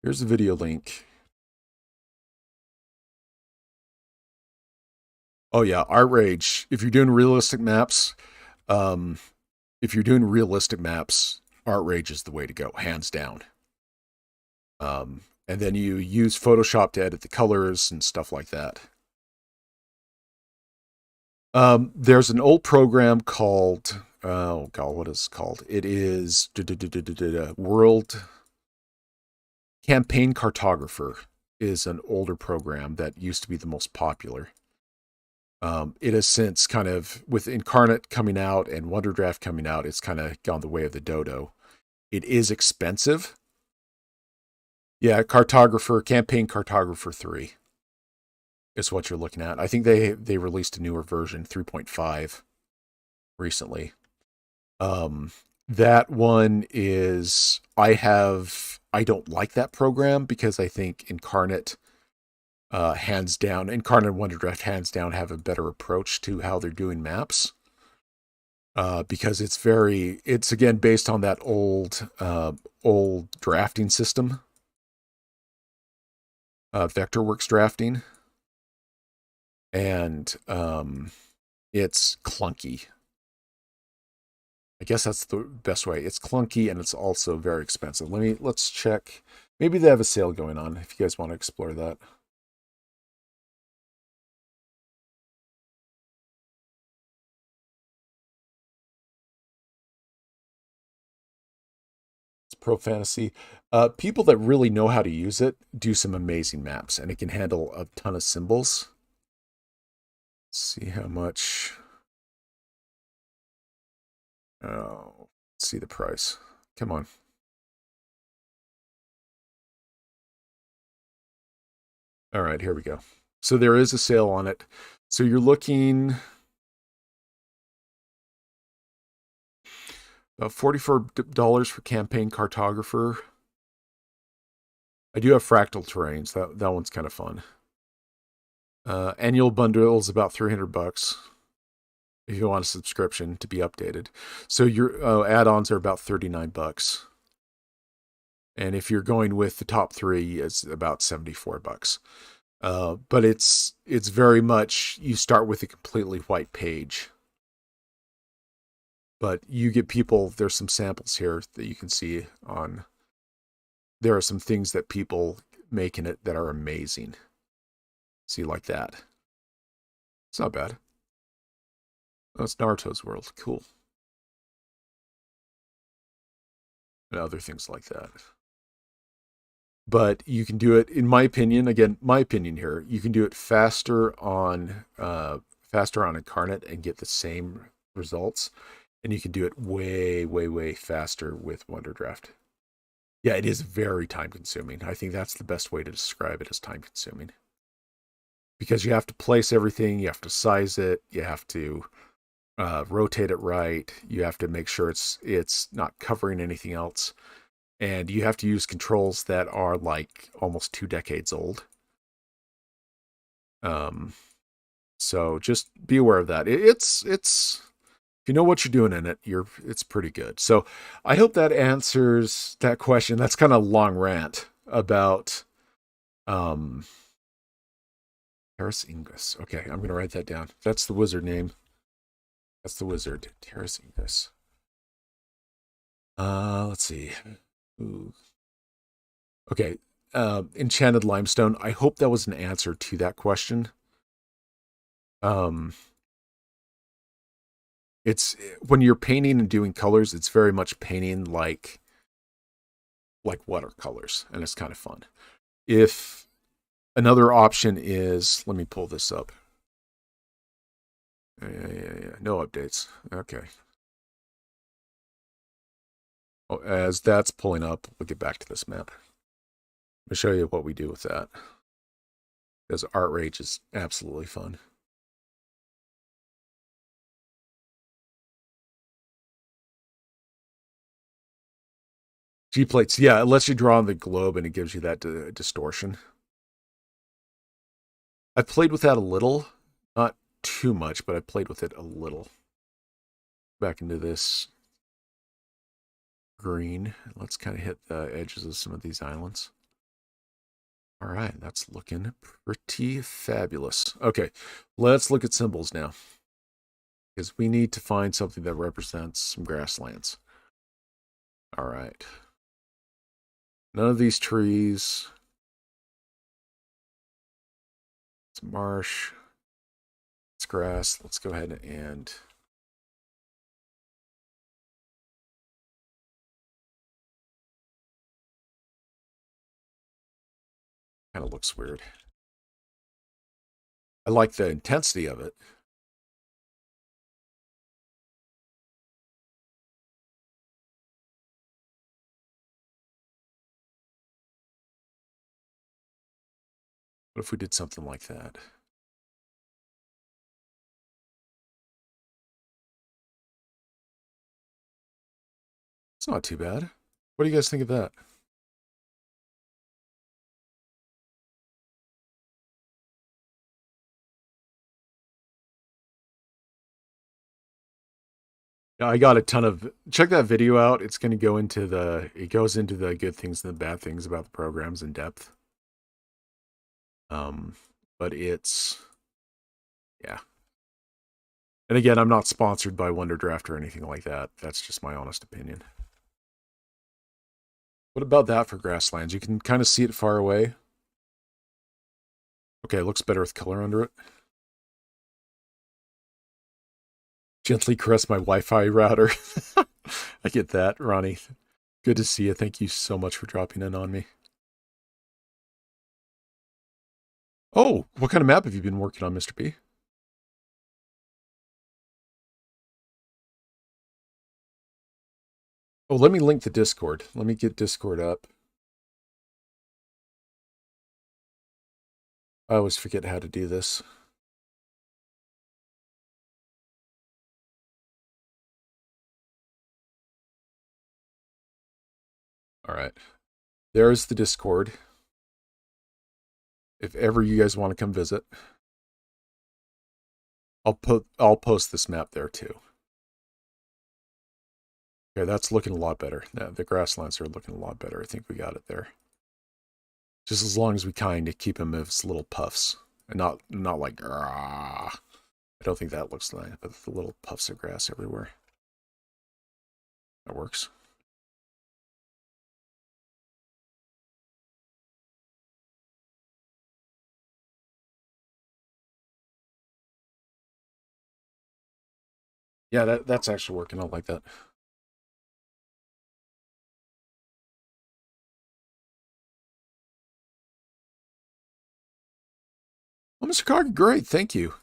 S1: Here's the video link. Oh yeah, Art Rage. If you're doing realistic maps, Art Rage is the way to go, hands down. And then you use Photoshop to edit the colors and stuff like that. There's an old program called, oh God, what is it called? It is World Campaign Cartographer is an older program that used to be the most popular. It has since kind of, with Incarnate coming out and Wonderdraft coming out, it's kind of gone the way of the dodo. It is expensive. Yeah, Campaign Cartographer 3. is what you're looking at. I think they released a newer version, 3.5, recently. Um, that one is I don't like that program because I think Incarnate hands down, Incarnate and WonderDrift hands down have a better approach to how they're doing maps. Because it's again based on that old drafting system, Vectorworks drafting, and it's clunky. I guess that's the best way. It's clunky and it's also very expensive. Let's check. Maybe they have a sale going on if you guys want to explore that. It's Pro Fantasy. People that really know how to use it do some amazing maps, and it can handle a ton of symbols. Let's see how much. Oh, let's see the price. Come on. All right, here we go. So there is a sale on it. So you're looking about $44 for campaign cartographer. I do have fractal terrains. That one's kind of fun. Annual bundle is about $300 if you want a subscription to be updated. So your add-ons are about $39. And if you're going with the top three, it's about $74. But it's very much, you start with a completely white page. But you get people, there's some samples here that you can see on. There are some things that people make in it that are amazing. See, like that. It's not bad. Oh, it's Naruto's world. Cool. And other things like that. But you can do it, in my opinion, again, my opinion here, you can do it faster on Incarnate and get the same results. And you can do it way, way, way faster with WonderDraft. Yeah, it is very time consuming. I think that's the best way to describe it, as time consuming. Because you have to place everything, you have to size it, you have to rotate it right, you have to make sure it's not covering anything else. And you have to use controls that are like almost 2 decades old. So just be aware of that. It's if you know what you're doing in it, it's pretty good. So I hope that answers that question. That's kind of a long rant about Terrace Ingus. Okay, I'm gonna write that down. That's the wizard name. That's the wizard, Terrace Ingus. Let's see. Ooh. Okay, Enchanted Limestone. I hope that was an answer to that question. It's when you're painting and doing colors, it's very much painting like watercolors, and it's kind of fun. If another option is, let me pull this up. Yeah. No updates. Okay. Oh, as that's pulling up, we'll get back to this map. Let me show you what we do with that. Because Art Rage is absolutely fun. G-plates, yeah, it lets you draw on the globe and it gives you that distortion. I've played with that a little, not too much, but I played with it a little. Back into this green. Let's kind of hit the edges of some of these islands. All right, that's looking pretty fabulous. Okay, let's look at symbols now. Because we need to find something that represents some grasslands. All right. None of these trees. It's marsh. It's grass. Let's go ahead and kind of looks weird. I like the intensity of it. What if we did something like that? It's not too bad. What do you guys think of that? Yeah, I got a ton of, check that video out. It's going to go into it goes into the good things and the bad things about the programs in depth. Um, but yeah. And again, I'm not sponsored by Wonderdraft or anything like that. That's just my honest opinion. What about that for grasslands? You can kind of see it far away. Okay, it looks better with color under it. Gently caress my Wi-Fi router. I get that, Ronnie. Good to see you. Thank you so much for dropping in on me. Oh, what kind of map have you been working on, Mr. B? Oh, let me link the Discord. Let me get Discord up. I always forget how to do this. All right. There's the Discord. If ever you guys want to come visit, I'll post this map there too. Okay, that's looking a lot better. The grasslands are looking a lot better. I think we got it there. Just as long as we kind of keep them as little puffs and not like I don't think that looks nice, but the little puffs of grass everywhere. That works. Yeah, that's actually working. I like that. Well, Mr. Cog, great. Thank you.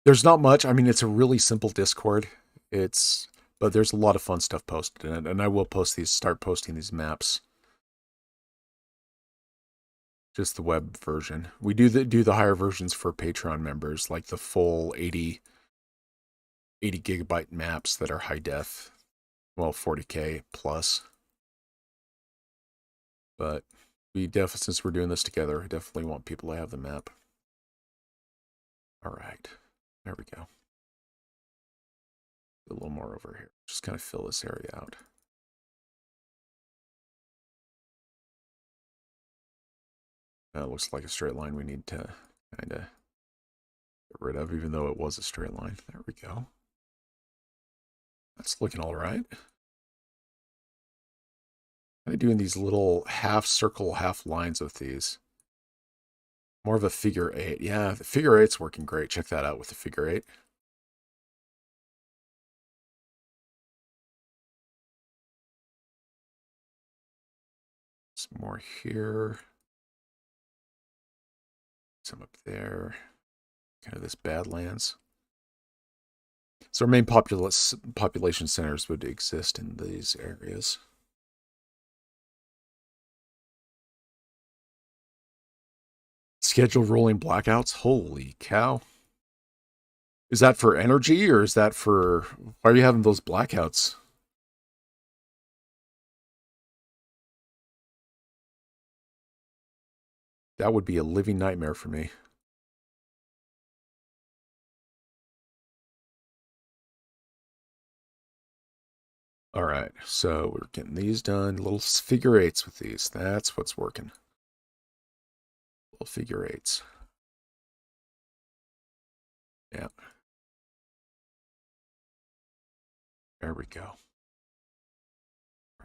S1: There's not much. I mean, it's a really simple Discord. But there's a lot of fun stuff posted in it, and I will start posting these maps. Just the web version. We do the higher versions for Patreon members, like the full 80 gigabyte maps that are high def. Well, 40K plus. But since we're doing this together, I definitely want people to have the map. All right. There we go. A little more over here. Just kind of fill this area out. That looks like a straight line we need to kind of get rid of, even though it was a straight line. There we go. That's looking all right. I'm doing these little half circle, half lines with these. More of a figure eight. Yeah, the figure eight's working great. Check that out with the figure eight. Some more here. Some up there. Kind of this Badlands. So our main population centers would exist in these areas. Schedule rolling blackouts? Holy cow. Is that for energy or is that for... Why are you having those blackouts? That would be a living nightmare for me. All right, so we're getting these done. Little figure eights with these. That's what's working. Little figure eights. Yeah. There we go. All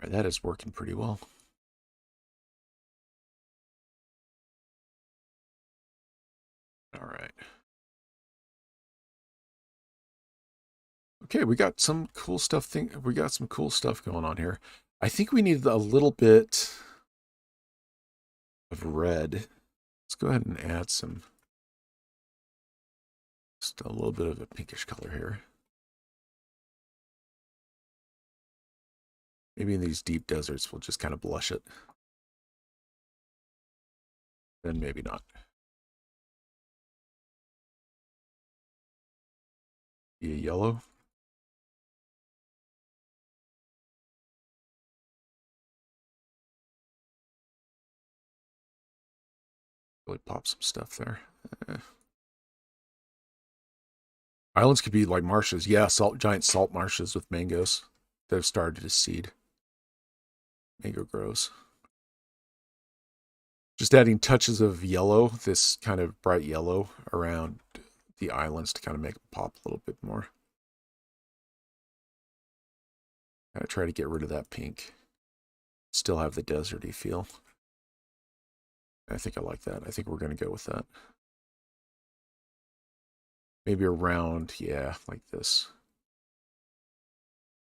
S1: right, that is working pretty well. All right. Okay, we got some cool stuff. We got some cool stuff going on here. I think we need a little bit of red. Let's go ahead and add some, just a little bit of a pinkish color here. Maybe in these deep deserts, we'll just kind of blush it. Then maybe not. Be a yellow. Really pop some stuff there. Eh. Islands could be like marshes. Yeah, giant salt marshes with mangoes that have started to seed. Mango grows. Just adding touches of yellow, this kind of bright yellow around the islands to kind of make it pop a little bit more. I try to get rid of that pink. Still have the deserty feel. I think I like that. I think we're going to go with that. Maybe around, yeah, like this.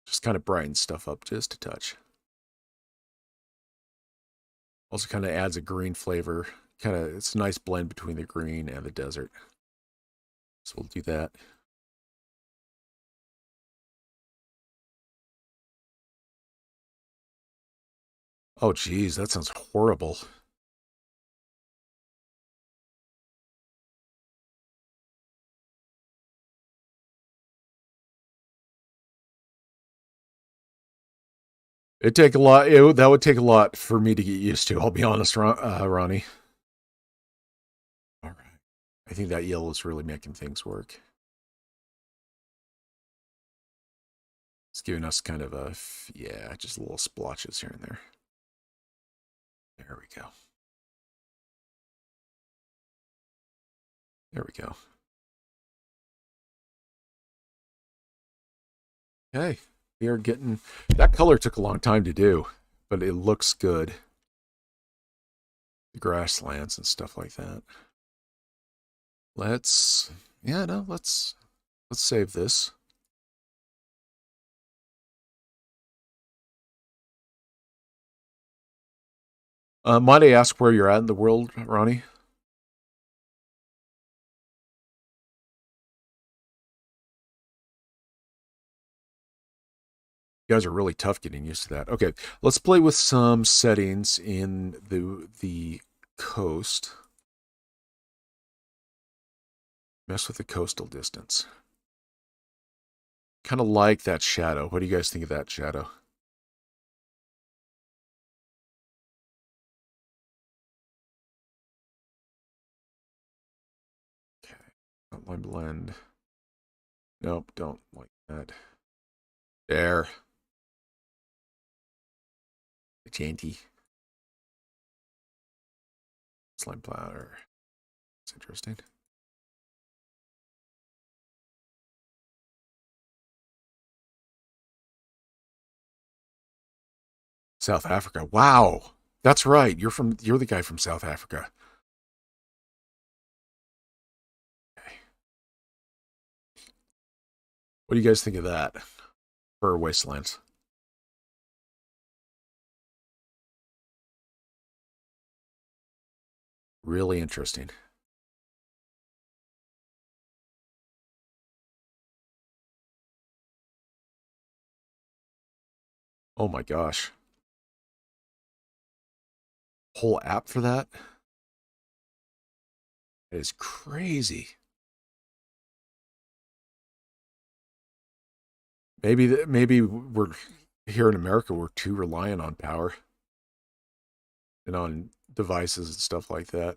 S1: Just kind of brighten stuff up just a touch. Also kind of adds a green flavor. It's a nice blend between the green and the desert. So we'll do that. Oh, geez, that sounds horrible. That would take a lot for me to get used to. I'll be honest, Ronnie. All right. I think that yellow is really making things work. It's giving us kind of yeah, just little splotches here and there. There we go. There we go. Okay, we are getting, that color took a long time to do, but it looks good. The grasslands and stuff like that. Let's save this. Might I ask where you're at in the world, Ronnie? You guys are really tough getting used to that. Okay, let's play with some settings in the coast. Mess with the coastal distance. Kind of like that shadow. What do you guys think of that shadow? Okay, outline blend. Nope, don't like that. There. Janty. Slime platter. It's interesting. South Africa. Wow. That's right. You're the guy from South Africa. Okay. What do you guys think of that for Wastelands? Really interesting. Oh my gosh. Whole app for that? That is crazy. Maybe we're here in America, we're too reliant on power and on devices and stuff like that.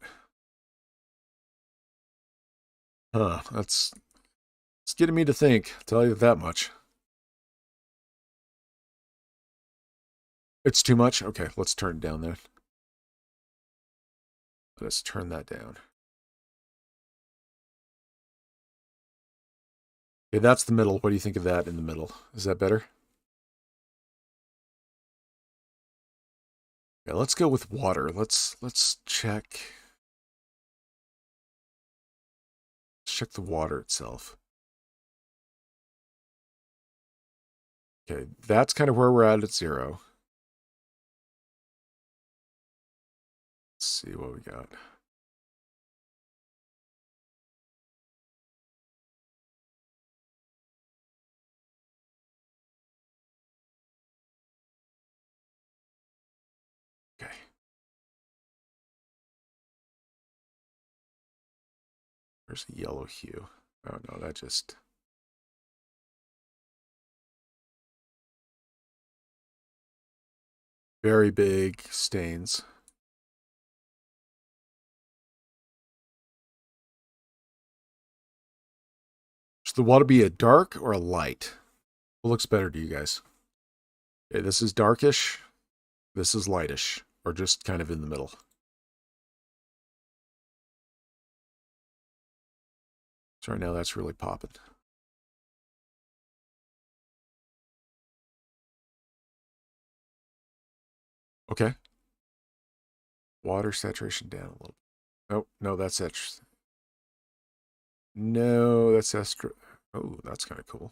S1: Huh, it's getting me to think, I'll tell you that much. It's too much? Okay, let's turn it down then. Let's turn that down. Okay, that's the middle. What do you think of that in the middle? Is that better? Yeah, let's go with water. Let's check the water itself. Okay, that's kind of where we're at 0. Let's see what we got. Okay. Where's the yellow hue? Oh no, that just... Very big stains. Should the water be a dark or a light? What looks better to you guys? Okay, this is darkish. This is lightish, or just kind of in the middle. So right now that's really popping. Okay. Water saturation down a little. Oh, no, that's saturation. No, that's extra. Oh, that's kind of cool.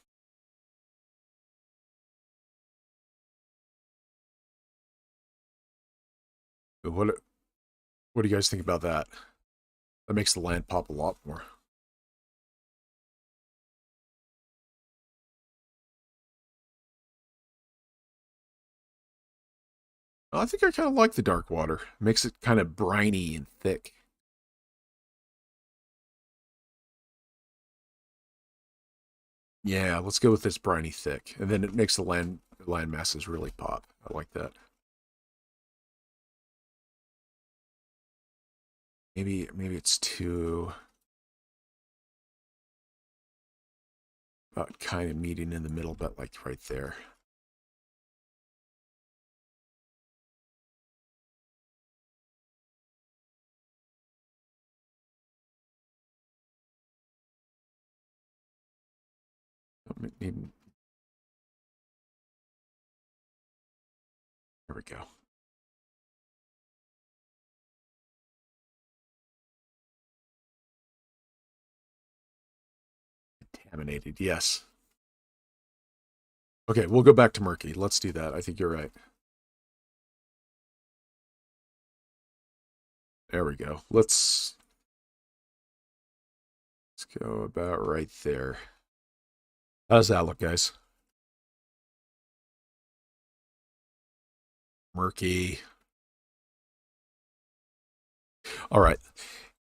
S1: What do you guys think about that? That makes the land pop a lot more. I think I kind of like the dark water. It makes it kind of briny and thick. Yeah, let's go with this briny thick. And then it makes the land masses really pop. I like that. Maybe it's too about kind of meeting in the middle, but like right there. Maybe, there we go. Contaminated, yes. Okay, we'll go back to murky. Let's do that. I think you're right. There we go. Let's go about right there. How does that look, guys? Murky. All right.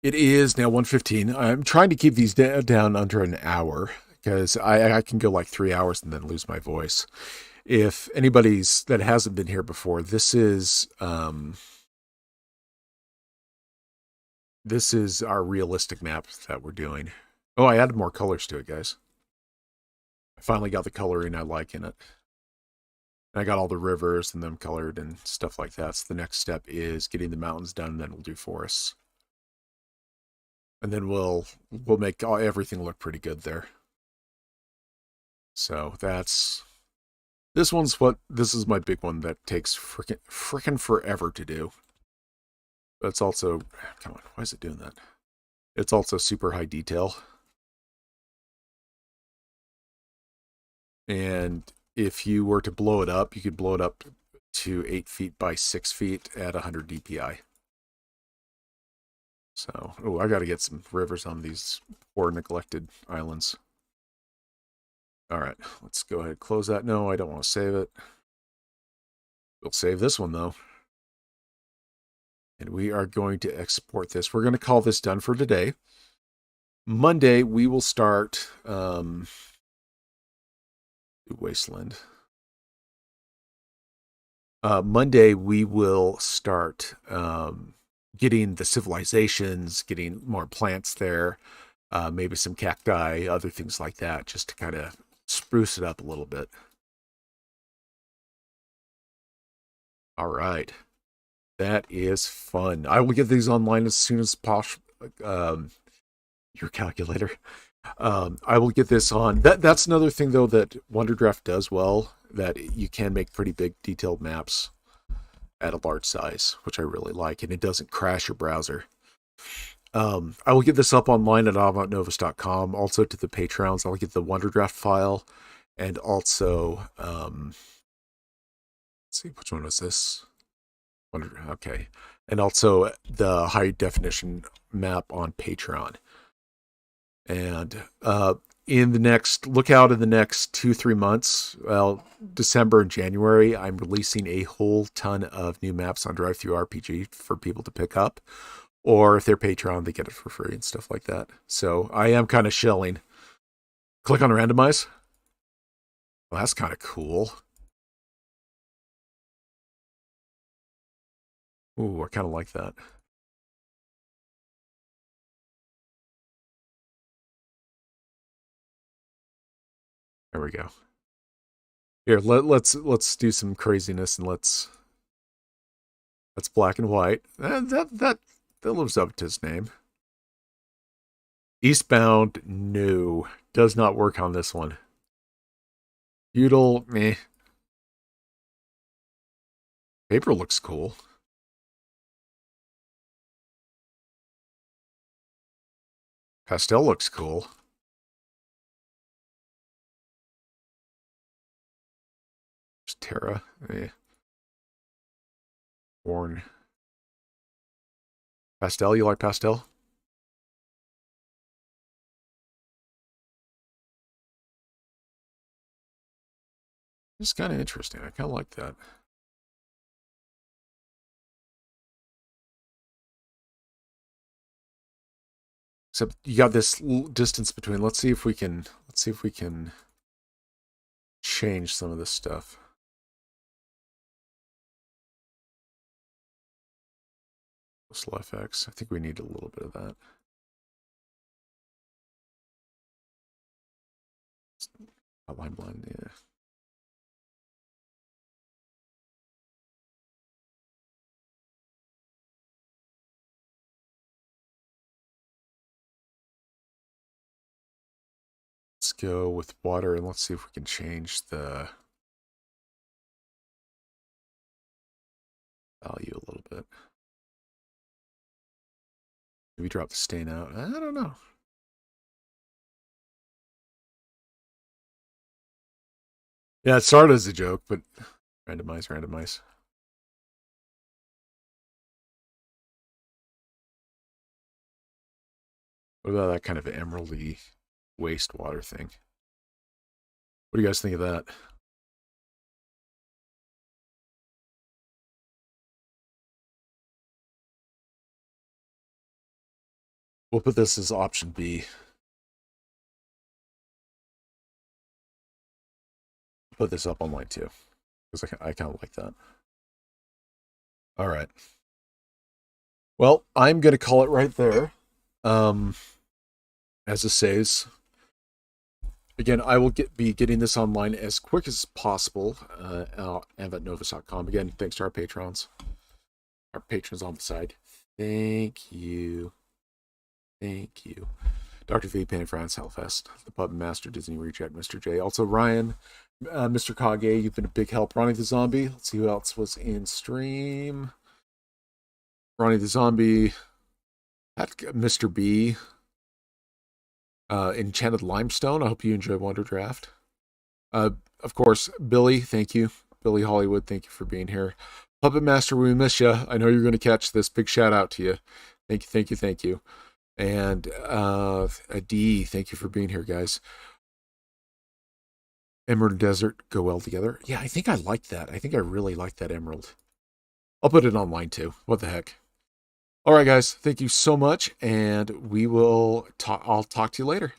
S1: It is now 1:15. I'm trying to keep these down under an hour because I can go like 3 hours and then lose my voice. If anybody's that hasn't been here before, this is our realistic map that we're doing. Oh, I added more colors to it, guys. I finally got the coloring I like in it. I got all the rivers and them colored and stuff like that. So the next step is getting the mountains done, then we'll do forests. And then we'll make everything look pretty good there. So this is my big one that takes frickin' forever to do. But it's also, come on, why is it doing that? It's also super high detail. And if you were to blow it up, you could blow it up to 8 feet by 6 feet at 100 DPI. So, oh, I got to get some rivers on these poor neglected islands. All right, let's go ahead and close that. No, I don't want to save it. We'll save this one, though. And we are going to export this. We're going to call this done for today. Monday, we will start Wasteland. Monday, we will start getting the civilizations, getting more plants there, maybe some cacti, other things like that, just to kind of spruce it up a little bit. All right. That is fun. I will get these online as soon as possible. Your calculator. I will get this on. That's another thing though that WonderDraft does well. That you can make pretty big detailed maps at a large size, which I really like, and it doesn't crash your browser. I will get this up online at avantnovis.com. Also to the Patreons, I'll get the WonderDraft file, and also let's see which one was this. Okay, and also the high definition map on Patreon. And look out in the next 2-3 months, well, December and January, I'm releasing a whole ton of new maps on DriveThruRPG for people to pick up, or if they're Patreon, they get it for free and stuff like that. So I am kind of shilling. Click on randomize. Well, that's kind of cool. Ooh, I kind of like that. There we go. Here, let's do some craziness and let's black and white. That lives up to his name. Eastbound, no. Does not work on this one. Feudal, meh. Paper looks cool. Pastel looks cool. There's Terra. Eh. Worn. Pastel, you like pastel? It's kind of interesting. I kind of like that. Except you got this distance between. Let's see if we can change some of this stuff. Postal FX. I think we need a little bit of that. Outline blend, yeah. Let's go with water and let's see if we can change the value a little bit. Maybe drop the stain out. I don't know. Yeah, it started as a joke, but randomize. What about that kind of emeraldy wastewater thing? What do you guys think of that? We'll put this as option B. Put this up online too, because I kind of like that. All right. Well, I'm going to call it right there. As it says, again, I will be getting this online as quick as possible. Avantnovis.com. Again, thanks to our patrons on the side. Thank you. Dr. V, Pan France, Hellfest, the Puppet Master, Disney Reject, Mr. J. Also, Ryan, Mr. Kage, you've been a big help. Ronnie the Zombie. Let's see who else was in stream. Ronnie the Zombie, Mr. B, Enchanted Limestone. I hope you enjoy Wonder Draft. Of course, Billy, thank you. Billy Hollywood, thank you for being here. Puppet Master, we miss you. I know you're going to catch this. Big shout out to you. Thank you. And D, thank you for being here, guys. Emerald Desert go well together. Yeah, I think I like that. I think I really like that emerald. I'll put it online too. What the heck? All right, guys. Thank you so much, and I'll talk to you later.